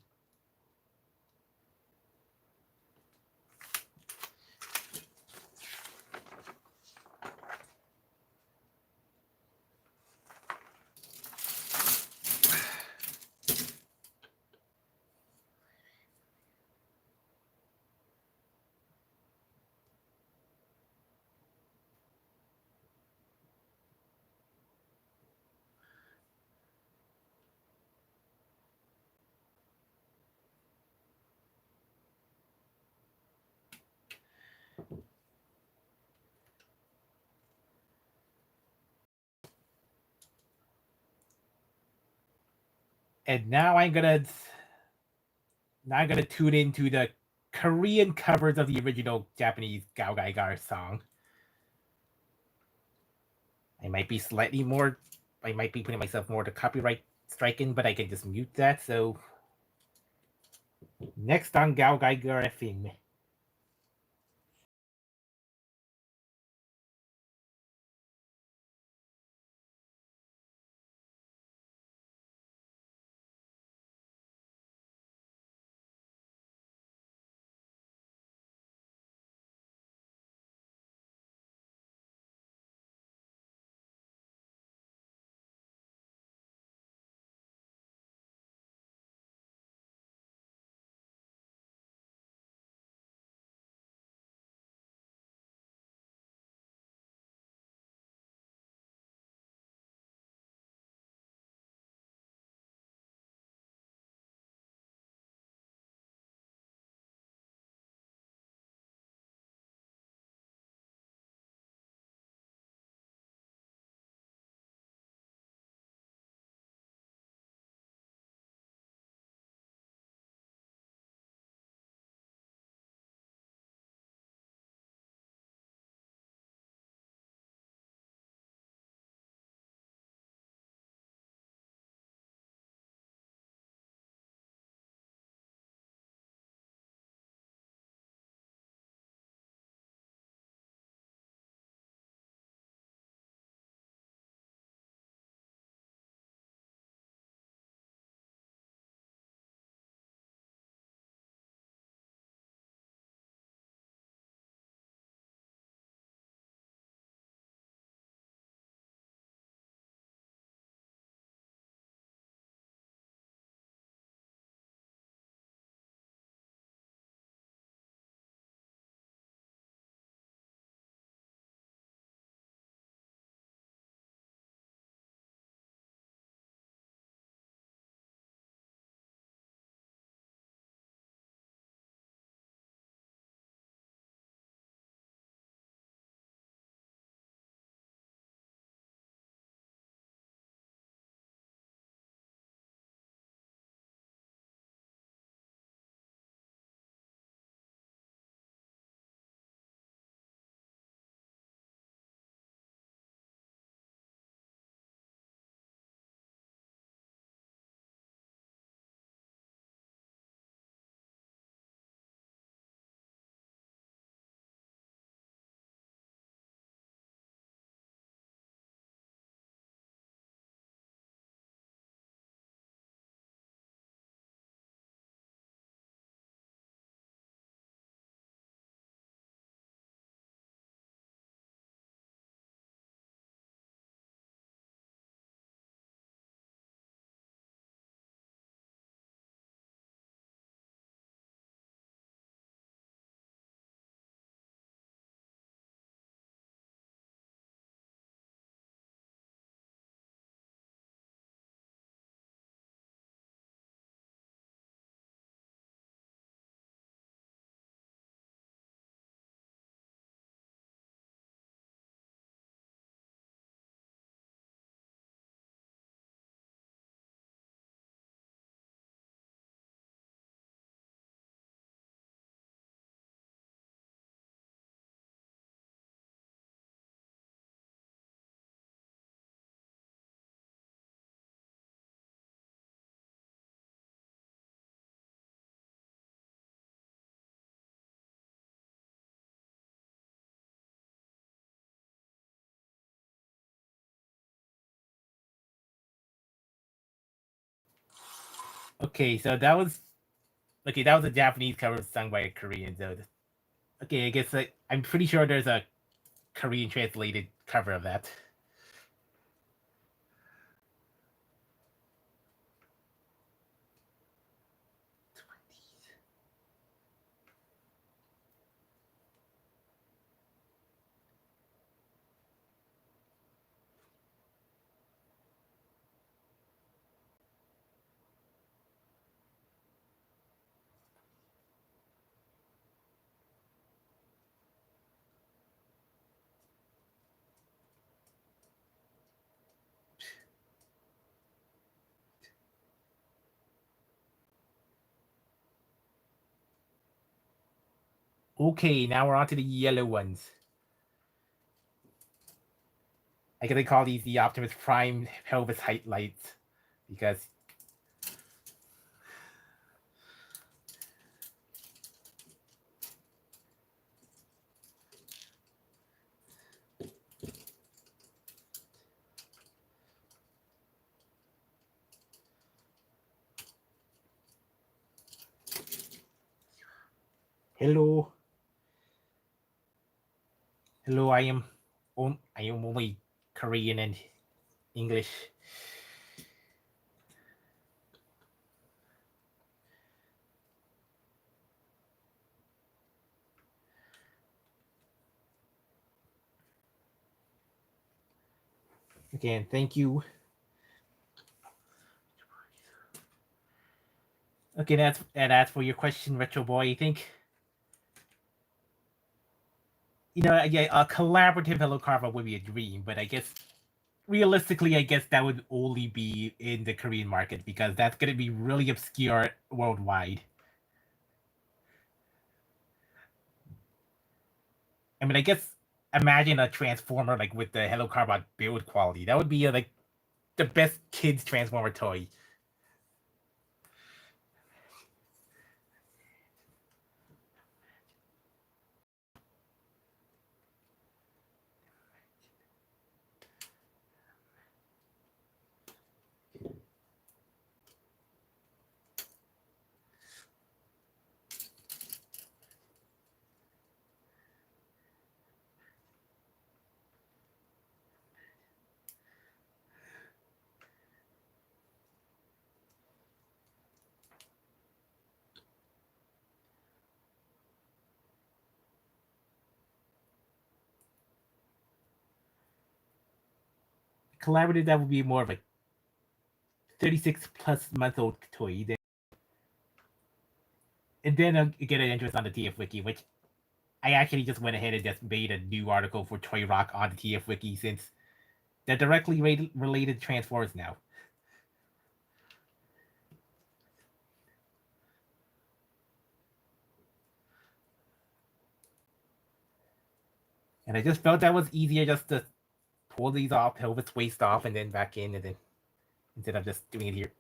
And now I'm gonna tune into the Korean covers of the original Japanese GaoGaiGar song. I might be slightly more. I might be putting myself more to copyright striking, but I can just mute that. So next on GaoGaiGar FM. Okay, so that was a Japanese cover sung by a Korean. So okay, I guess I'm pretty sure there's a Korean translated cover of that. Okay, now we're on to the yellow ones. I guess they call these the Optimus Prime pelvis height lights because hello, hello, I am only Korean and English. Again, thank you. Okay, that's for your question, Retro Boy. I think yeah, a collaborative hello would be a dream, but I guess realistically, I guess that would only be in the Korean market because that's going to be really obscure worldwide. I mean, I guess imagine a transformer like with the hello build quality. That would be like the best kids transformer toy. Collaborative, that would be more of a 36 plus month old toy. And then get an interest on the TF Wiki, which I actually just went ahead and just made a new article for Toy Rock on the TF Wiki since they're directly related Transformers now. And I just felt that was easier just to pull these off, pelvis waist off, and then back in, and then instead of just doing it here.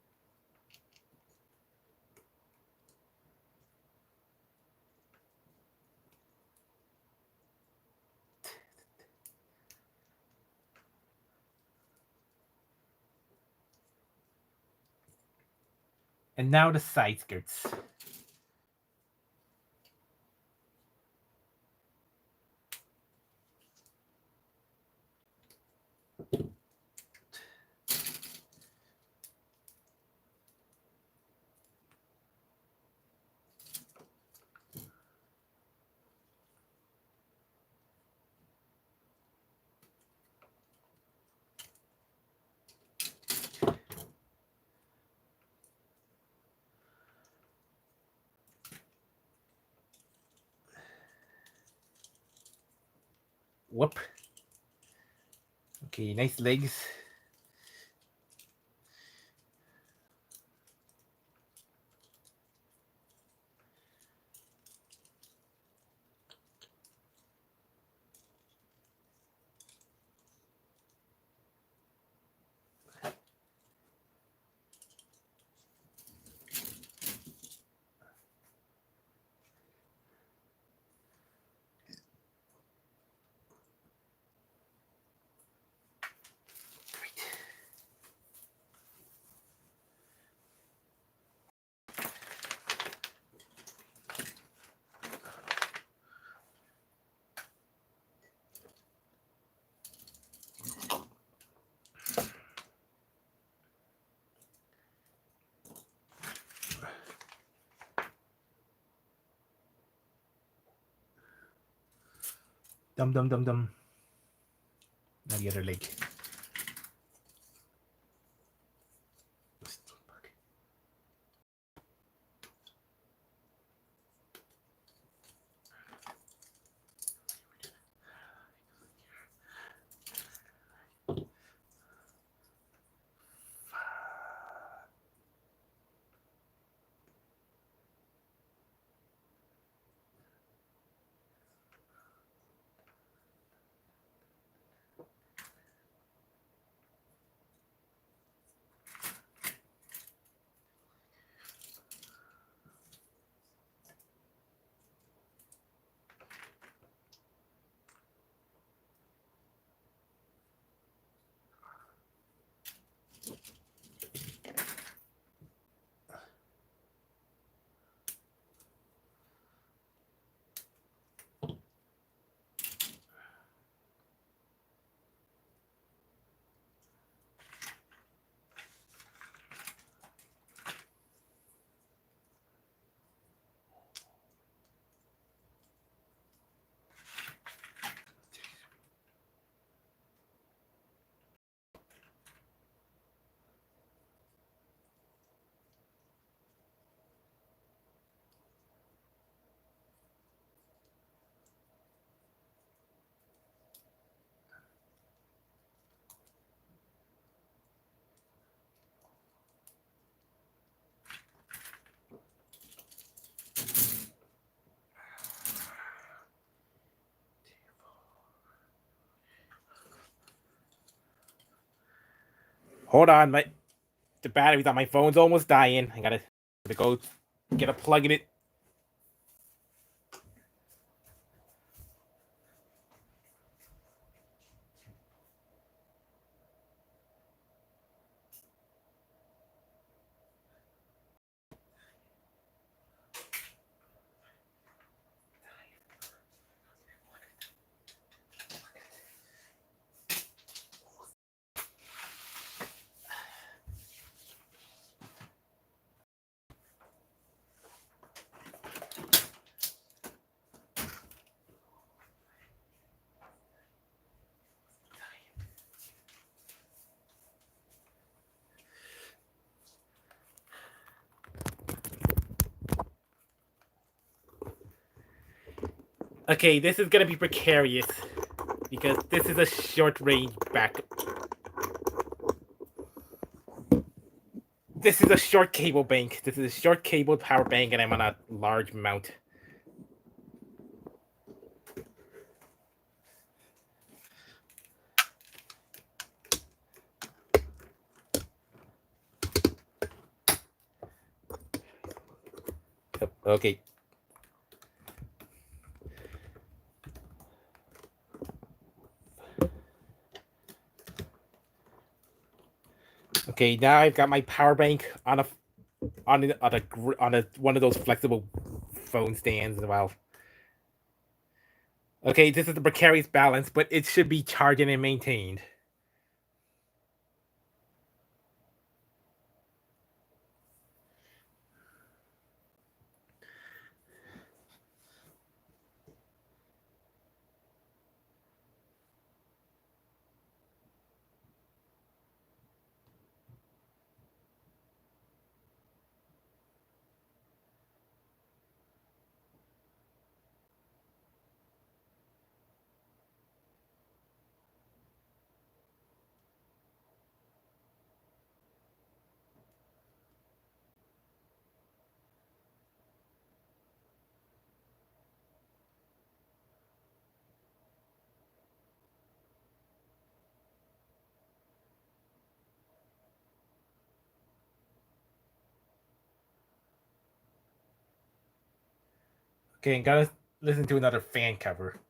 And now the side skirts. Whoop. Okay, nice legs. Dum dum dum dum. Now the other leg. Hold on, the batteries on my phone's almost dying. I gotta go get a plug in it. Okay, this is gonna be precarious because this is a short range back. This is a short cable bank. This is a short cable power bank, and I'm on a large mount. Okay. Okay, now I've got my power bank on a one of those flexible phone stands as well. Okay, this is the precarious balance, but it should be charging and maintained. Okay, gotta listen to another fan cover.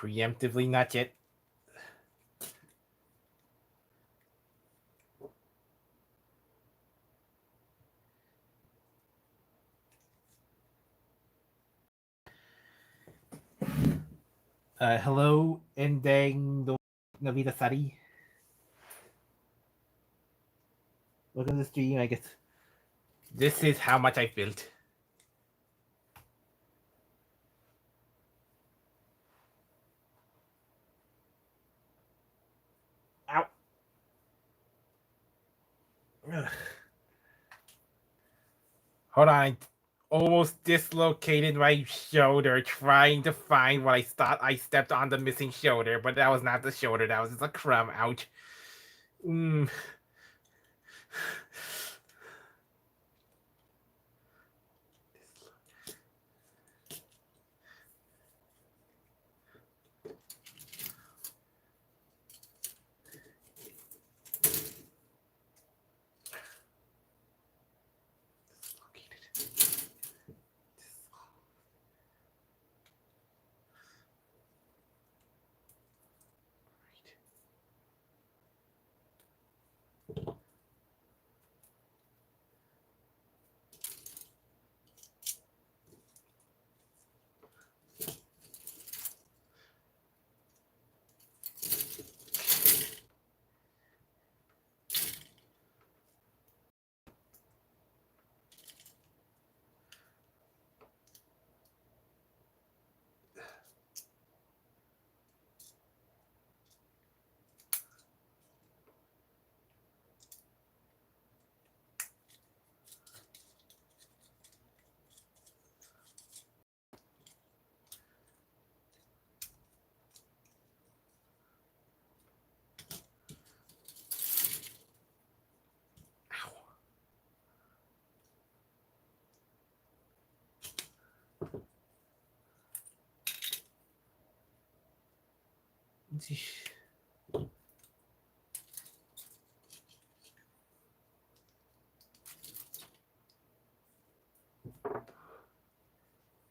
Preemptively, not yet. Hello, Endang Novita Sari. Welcome to the stream, I guess. This is how much I've built. Ow. Ugh. Hold on, I almost dislocated my shoulder trying to find what I thought I stepped on the missing shoulder, but that was not the shoulder, that was just a crumb. Ouch.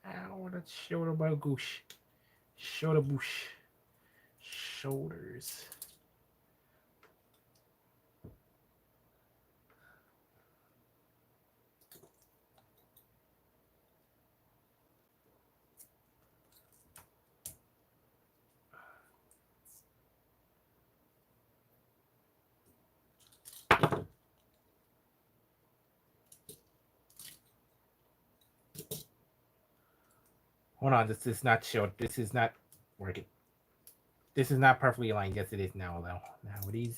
Ow, that shoulder by goosh. Shoulder boosh. Shoulders. Hold on, this is not show. This is not working. This is not perfectly aligned. Yes, it is now, though. Now it is.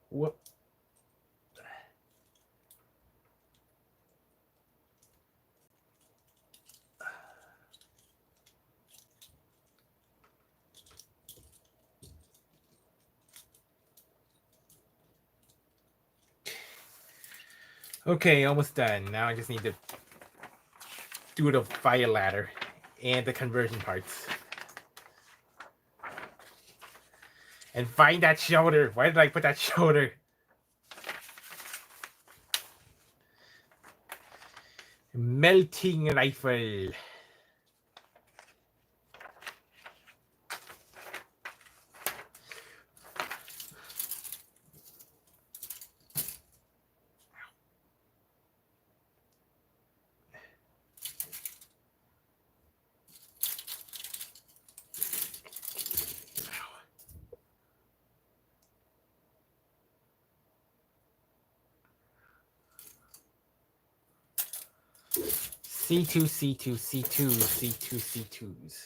What? Okay, almost done. Now I just need to do the fire ladder and the conversion parts. And find that shoulder. Why did I put that shoulder? Melting rifle. C2, C2, C2, C2, C2s.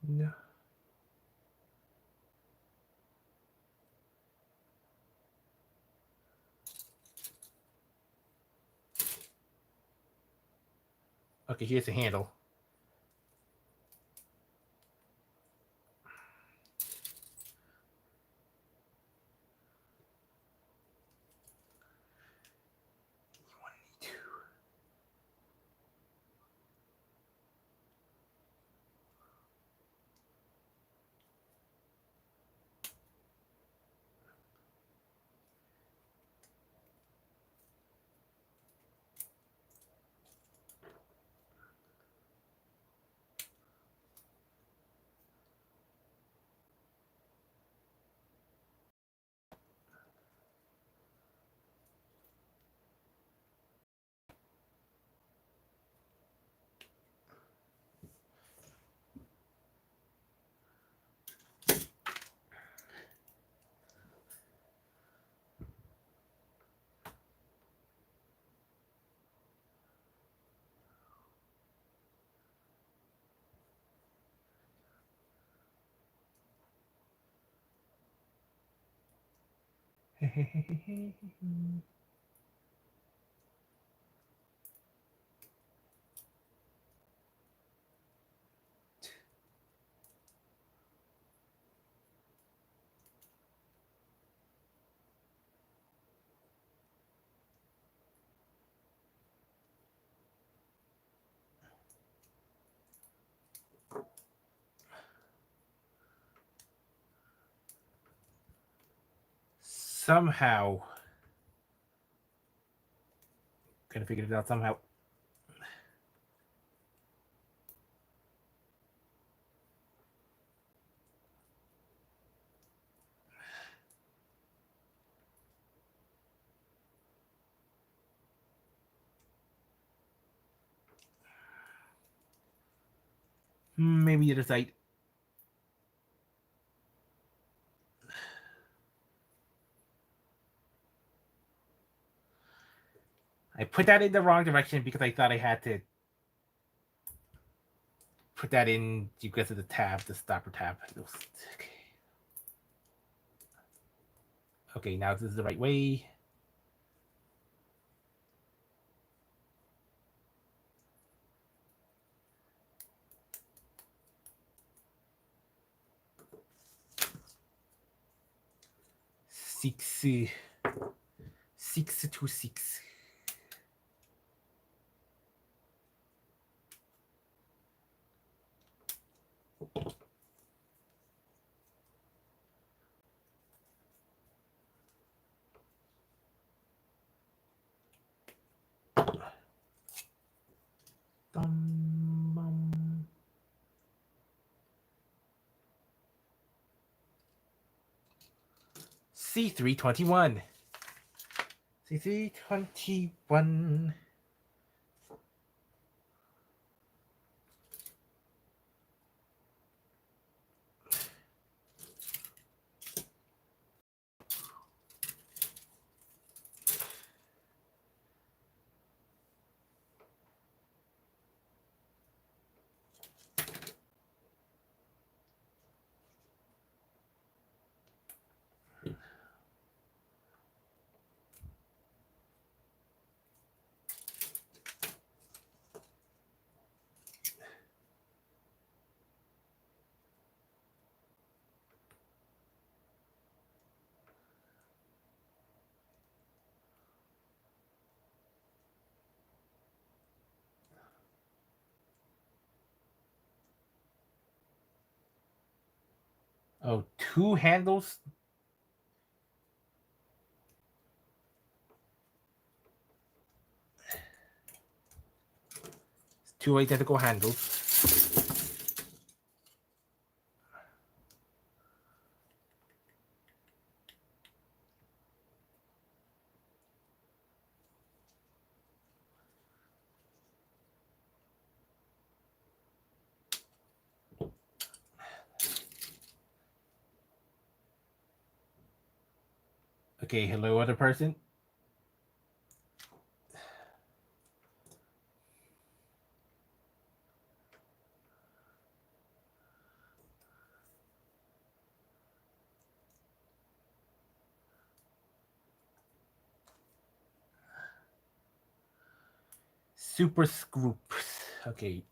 No. Okay, here's the handle. Somehow, gonna figure it out somehow. Maybe the other side. I put that in the wrong direction because I thought I had to put that in because of the tab, the stopper tab. Okay. Okay, now this is the right way. Six to six. C321. C321. Oh, two handles. Two identical handles. Okay, hello, other person. Super Scoops. Okay.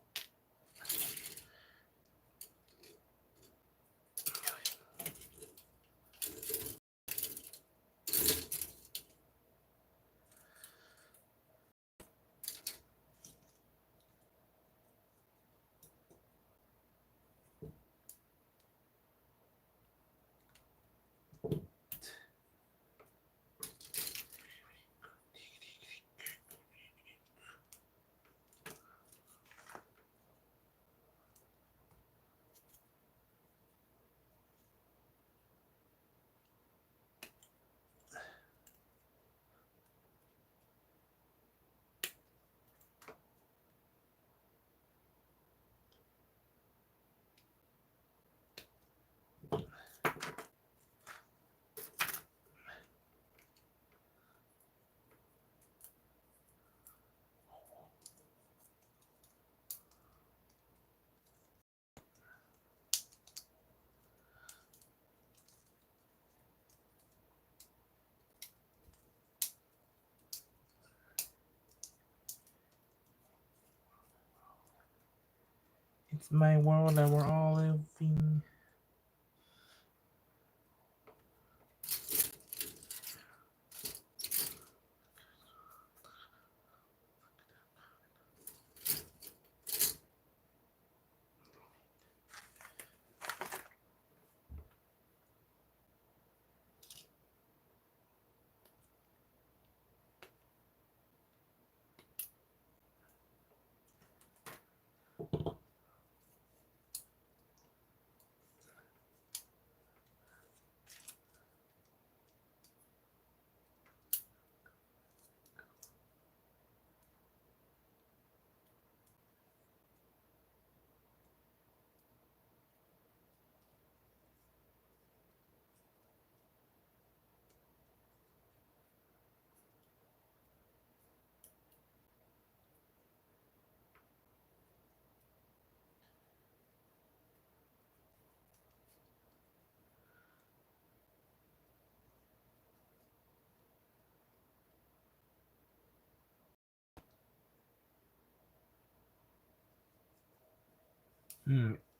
It's my world that we're all living.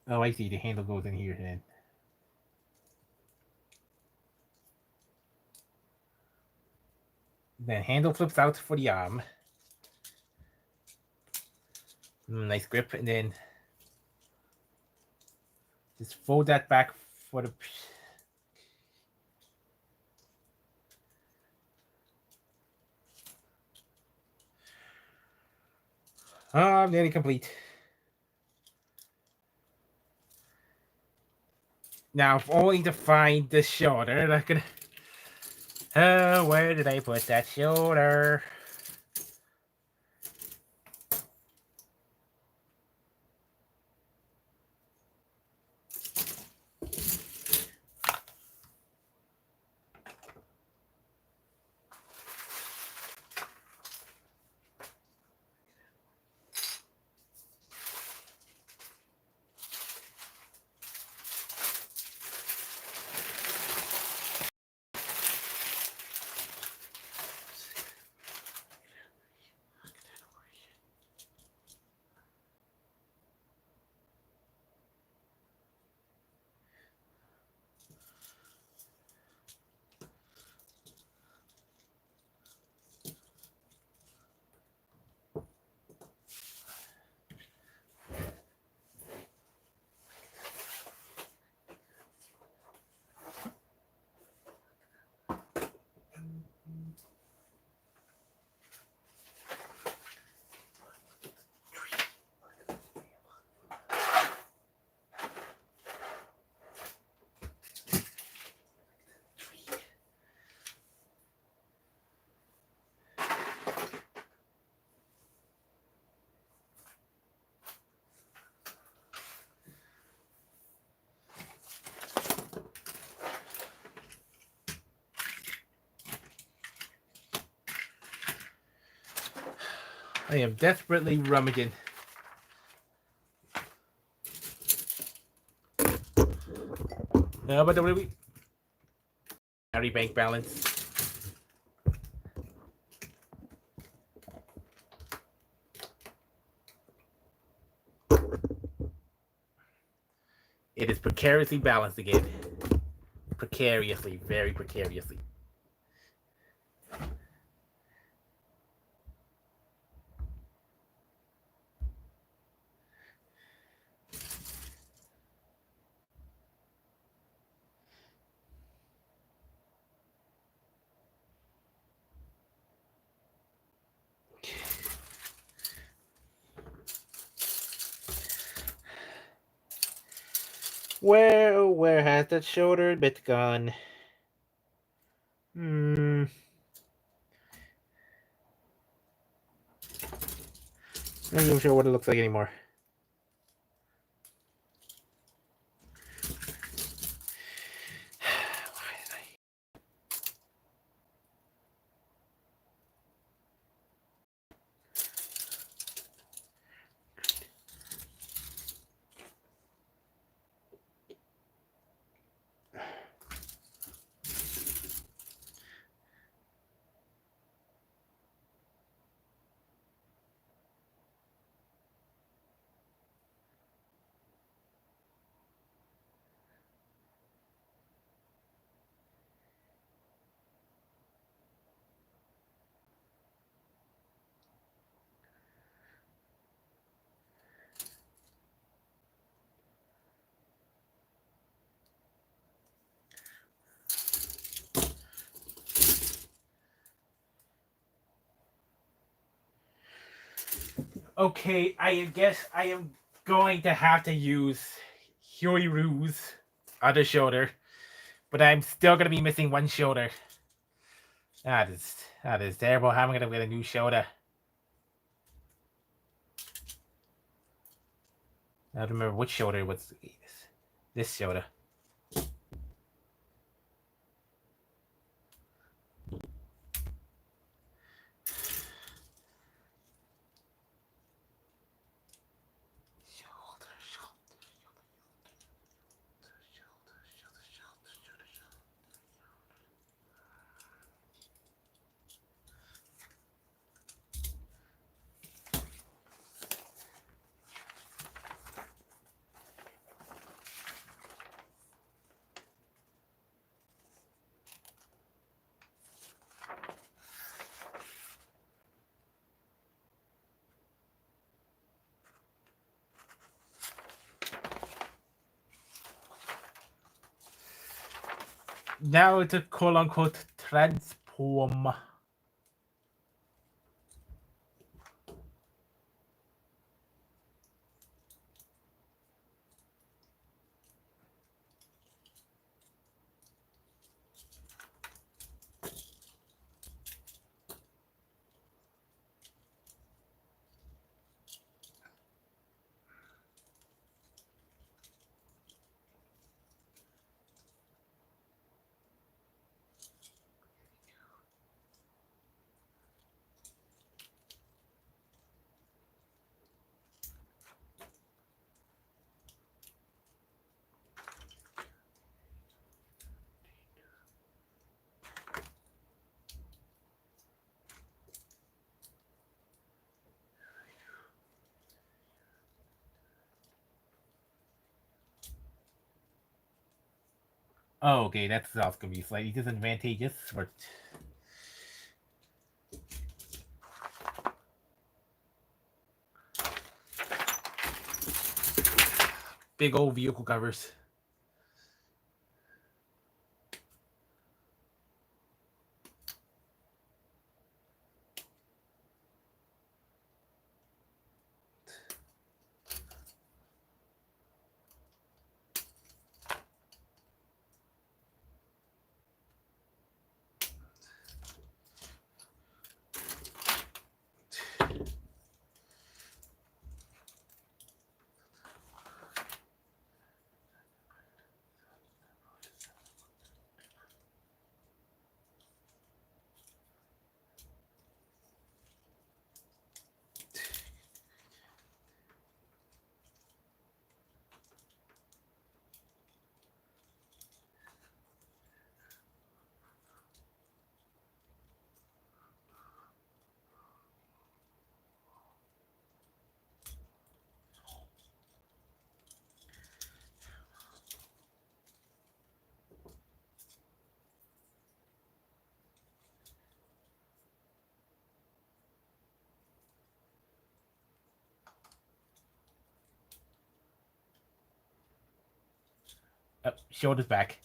Oh, I see. The handle goes in here then. Then handle flips out for the arm. Nice grip, and then just fold that back for the. Nearly complete. Now, if only to find the shoulder, I'm gonna. Where did I put that shoulder? I am desperately rummaging. No, but we carry bank balance. It is precariously balanced again. Precariously, very precariously. Where has that shoulder bit gone? I'm not even sure what it looks like anymore. Okay, I guess I am going to have to use Choryujin's other shoulder, but I'm still gonna be missing one shoulder. That is terrible. How am I gonna get a new shoulder? I don't remember which shoulder was this shoulder. Now it's a quote-unquote transform. Oh, okay, that's also gonna be slightly disadvantageous, but big old vehicle covers. Shoulders back.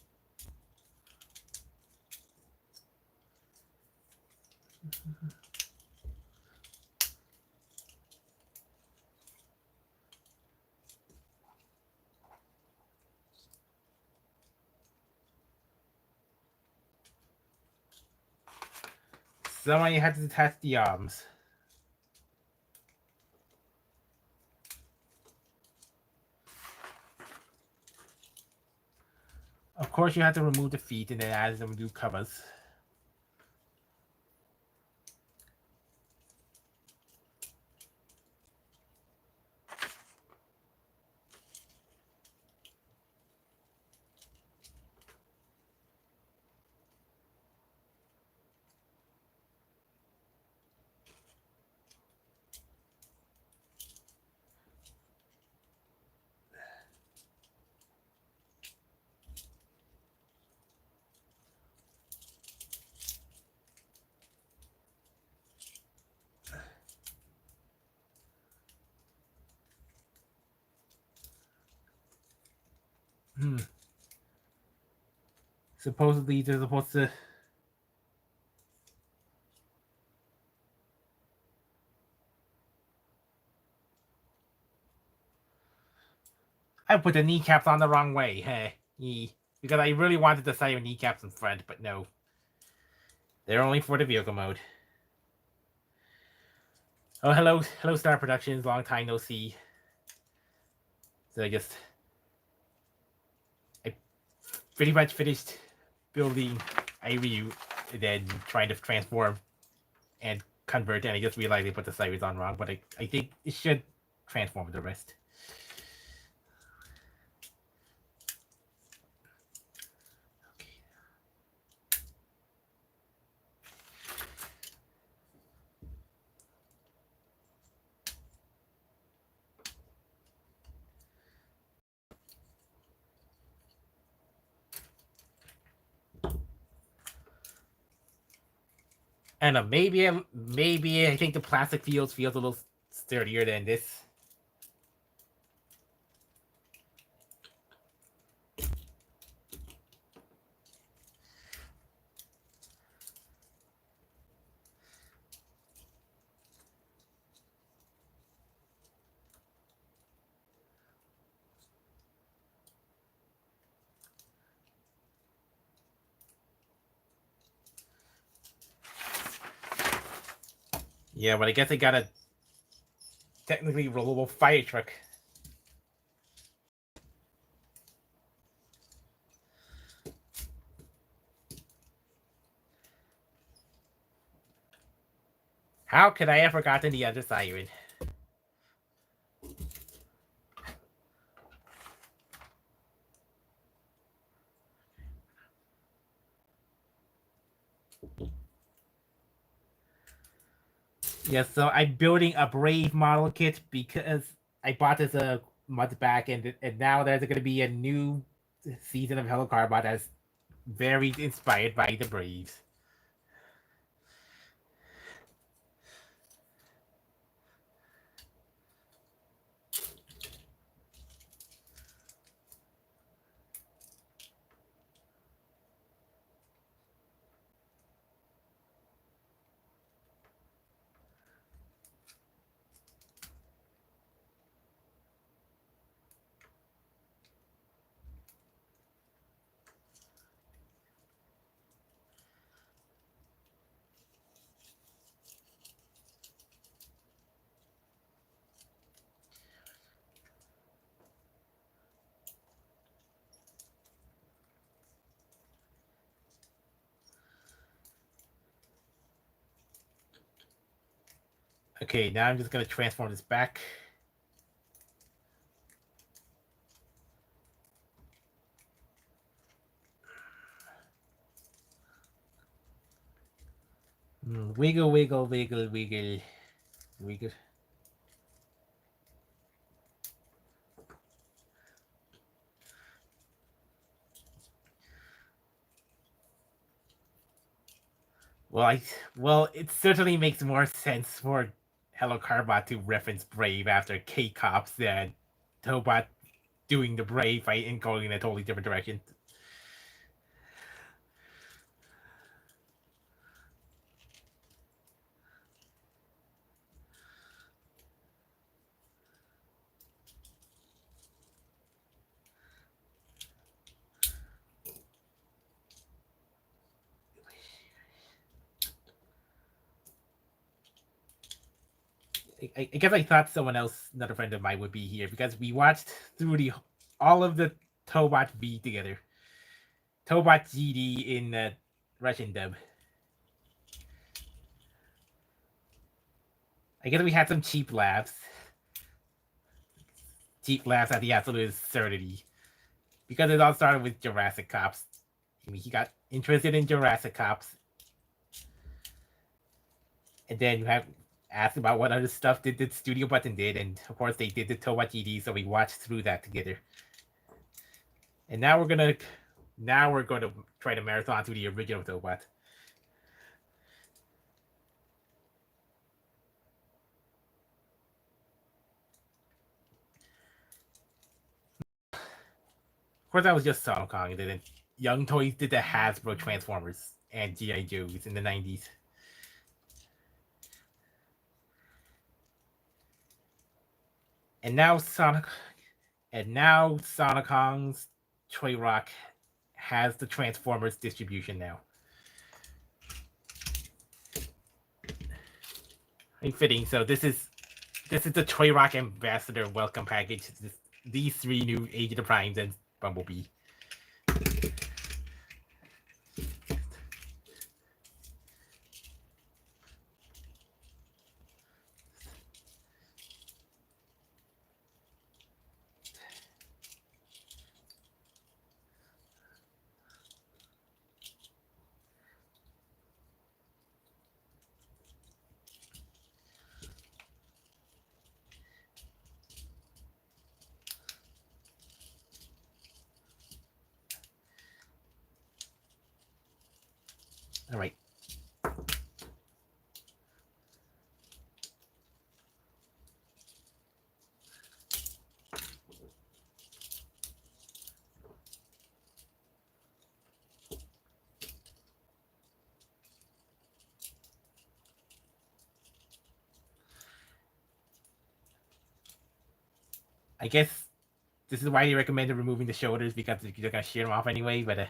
Someone you have to detach the arms. Of course, you have to remove the feet and then add some new covers. Supposedly, they're supposed to. I put the kneecaps on the wrong way, hey. Because I really wanted to say kneecaps in front, but no. They're only for the vehicle mode. Oh, hello, Star Productions. Long time no see. So I pretty much finished building Iryu and then trying to transform and convert, and I just realized I put the series on wrong, but I think it should transform the rest. And maybe I think the plastic feels a little sturdier than this. Yeah, but I guess I got a technically rollable fire truck. How could I have forgotten the other siren? Yeah, so I'm building a Brave model kit because I bought this a month back, and now there's going to be a new season of helloCarbot that's very inspired by the Braves. Okay, now I'm just going to transform this back. Wiggle, wiggle, wiggle, wiggle, wiggle. Well, it certainly makes more sense for helloCarbot to reference Brave after K-Cops than Tobot doing the brave fight and going in a totally different direction. I guess I thought someone else, another friend of mine, would be here because we watched through all of the Tobot V together. Tobot GD in Russian dub. I guess we had some cheap laughs. Cheap laughs at the absolute absurdity. Because it all started with Jurassic Cops. I mean, he got interested in Jurassic Cops. And then you have asked about what other stuff did the Studio Button did, and of course they did the Tobot GD, so we watched through that together. And now we're gonna try to marathon through the original Tobot. Of course, that was just Song Kong, and then Young Toys did the Hasbro Transformers and G.I. Joes in the 90s. And now Sonic Kong's Toy Rock has the Transformers distribution now. Fitting. So this is the Toy Rock Ambassador welcome package. These 3 new Agent of Primes and Bumblebee. All right. I guess this is why they recommended removing the shoulders, because you're gonna shear them off anyway. But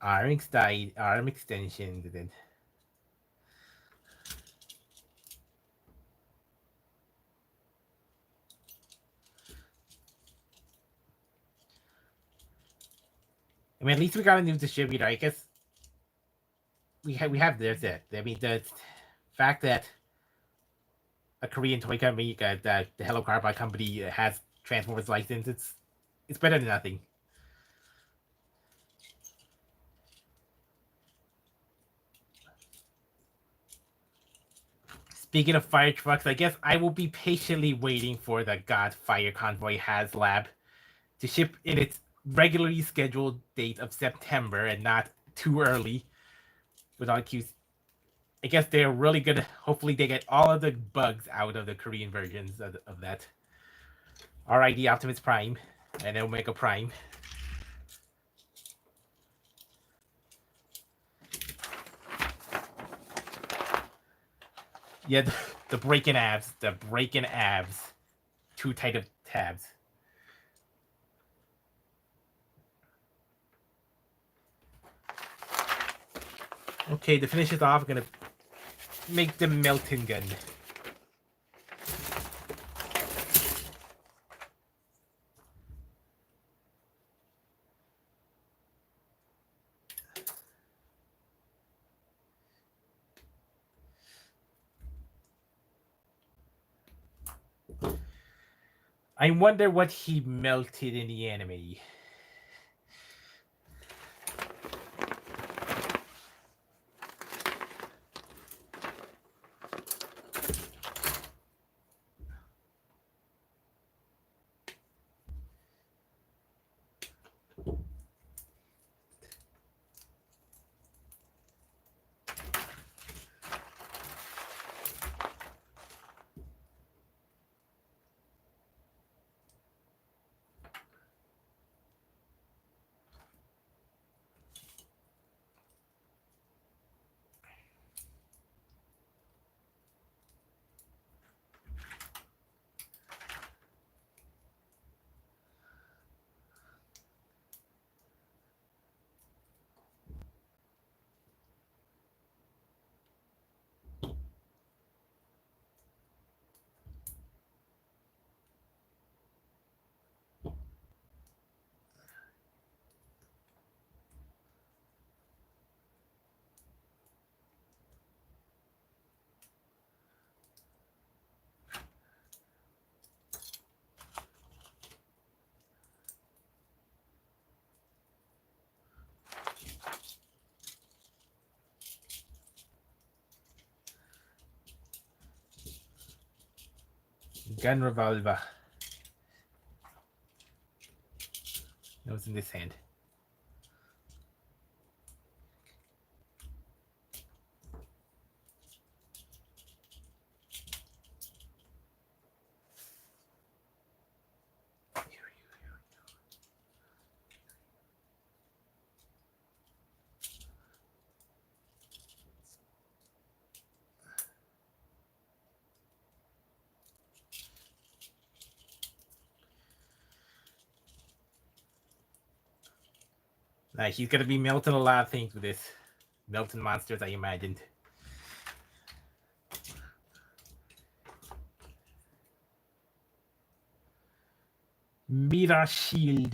arm extension. Then I mean, at least we got a new distributor. I guess we have this. I mean, the fact that a Korean toy company, the helloka봇 company, has Transformers license, it's better than nothing. Speaking of fire trucks, I guess I will be patiently waiting for the God Fire Convoy HasLab to ship in its regularly scheduled date of September and not too early with all queues. I guess they're really good. Hopefully they get all of the bugs out of the Korean versions of that. Alright, the Optimus Prime and Omega Prime. Yeah, the breaking abs. 2 tight of tabs. Okay, to finish it off, I'm gonna make the melting gun. I wonder what he melted in the anime. gun revolver. That was in this hand. Nice. He's gonna be melting a lot of things with this. Melting monsters, I imagined. Mira shield.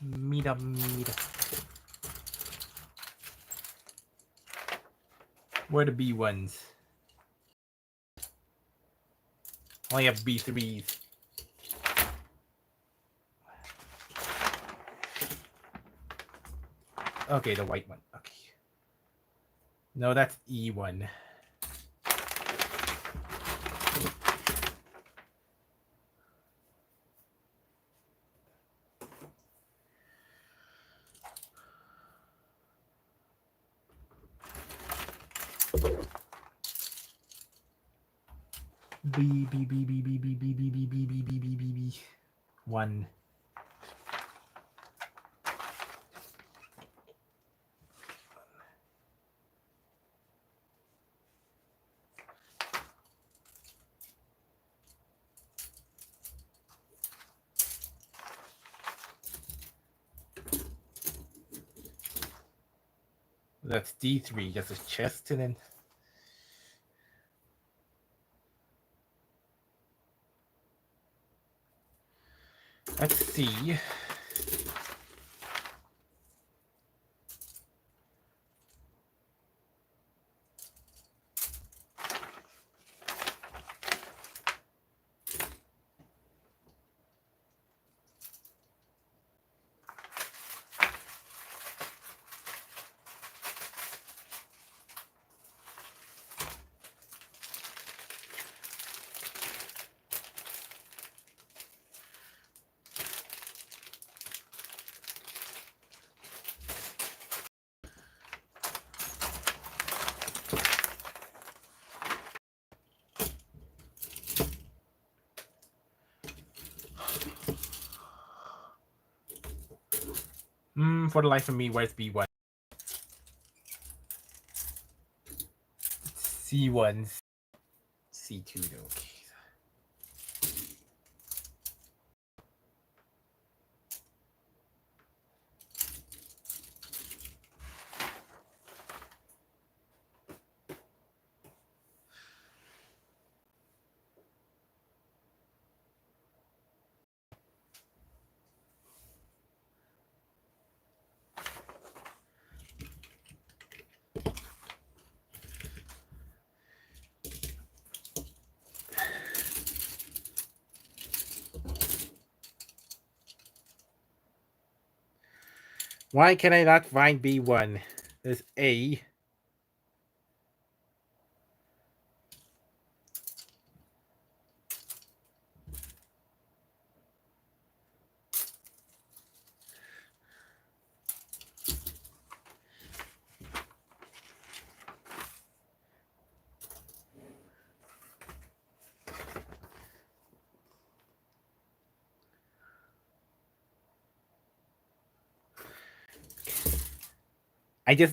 Mira. Where are the B1s? Only have B3s. Okay, the white one. Okay. No, that's E1. B. 1. That's D3, just a chest and then. Let's see. For the life of me, where's B1? C1. C2, okay. Why can I not find B1? There's A.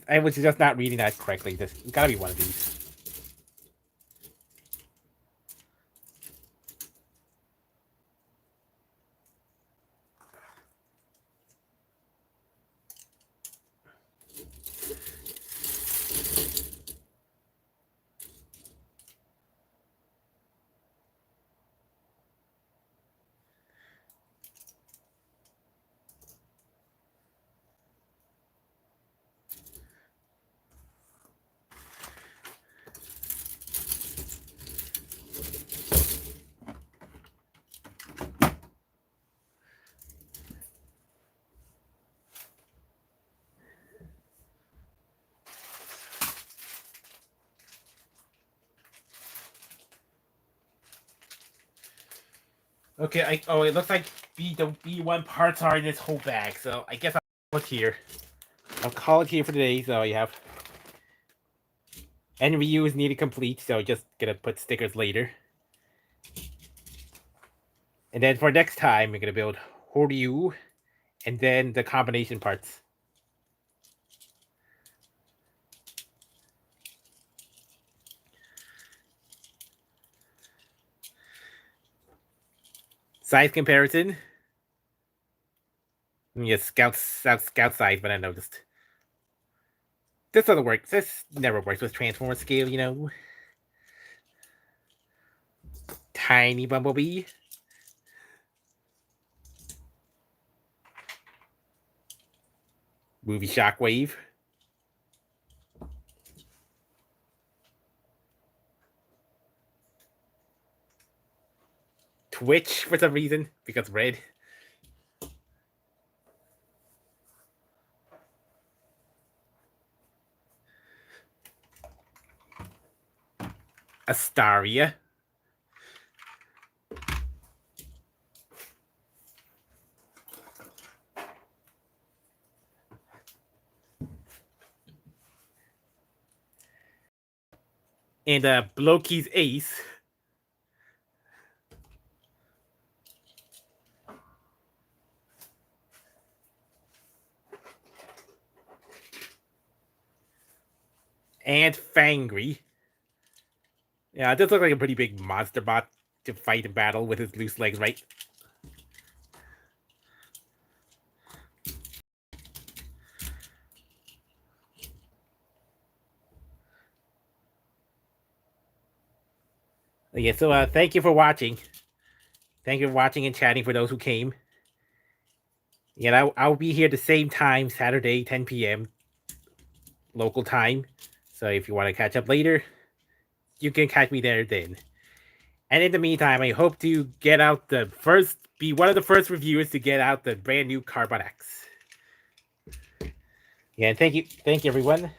I was just not reading that correctly. There's gotta be one of these. Okay, it looks like the B1 parts are in this whole bag, so I guess I'll call it here. I'll call it here for today, so you have... And review is needed complete, so just gonna put stickers later. And then for next time, we're gonna build Choryujin, and then the combination parts. Size comparison. Yes, scout size, but I noticed. This doesn't work. This never works with Transformer scale, you know. Tiny Bumblebee. Movie Shockwave. Twitch for some reason, because red. Astaria. And Loki's Ace. And Fangry. Yeah, it does look like a pretty big monster bot to fight in battle with his loose legs, right? Yeah, so thank you for watching. Thank you for watching and chatting for those who came. Yeah, I'll be here the same time, Saturday, 10 p.m. local time. So if you want to catch up later, you can catch me there then. And in the meantime, I hope to get out be one of the first reviewers to get out the brand new KRBrickBot X. Yeah, thank you everyone.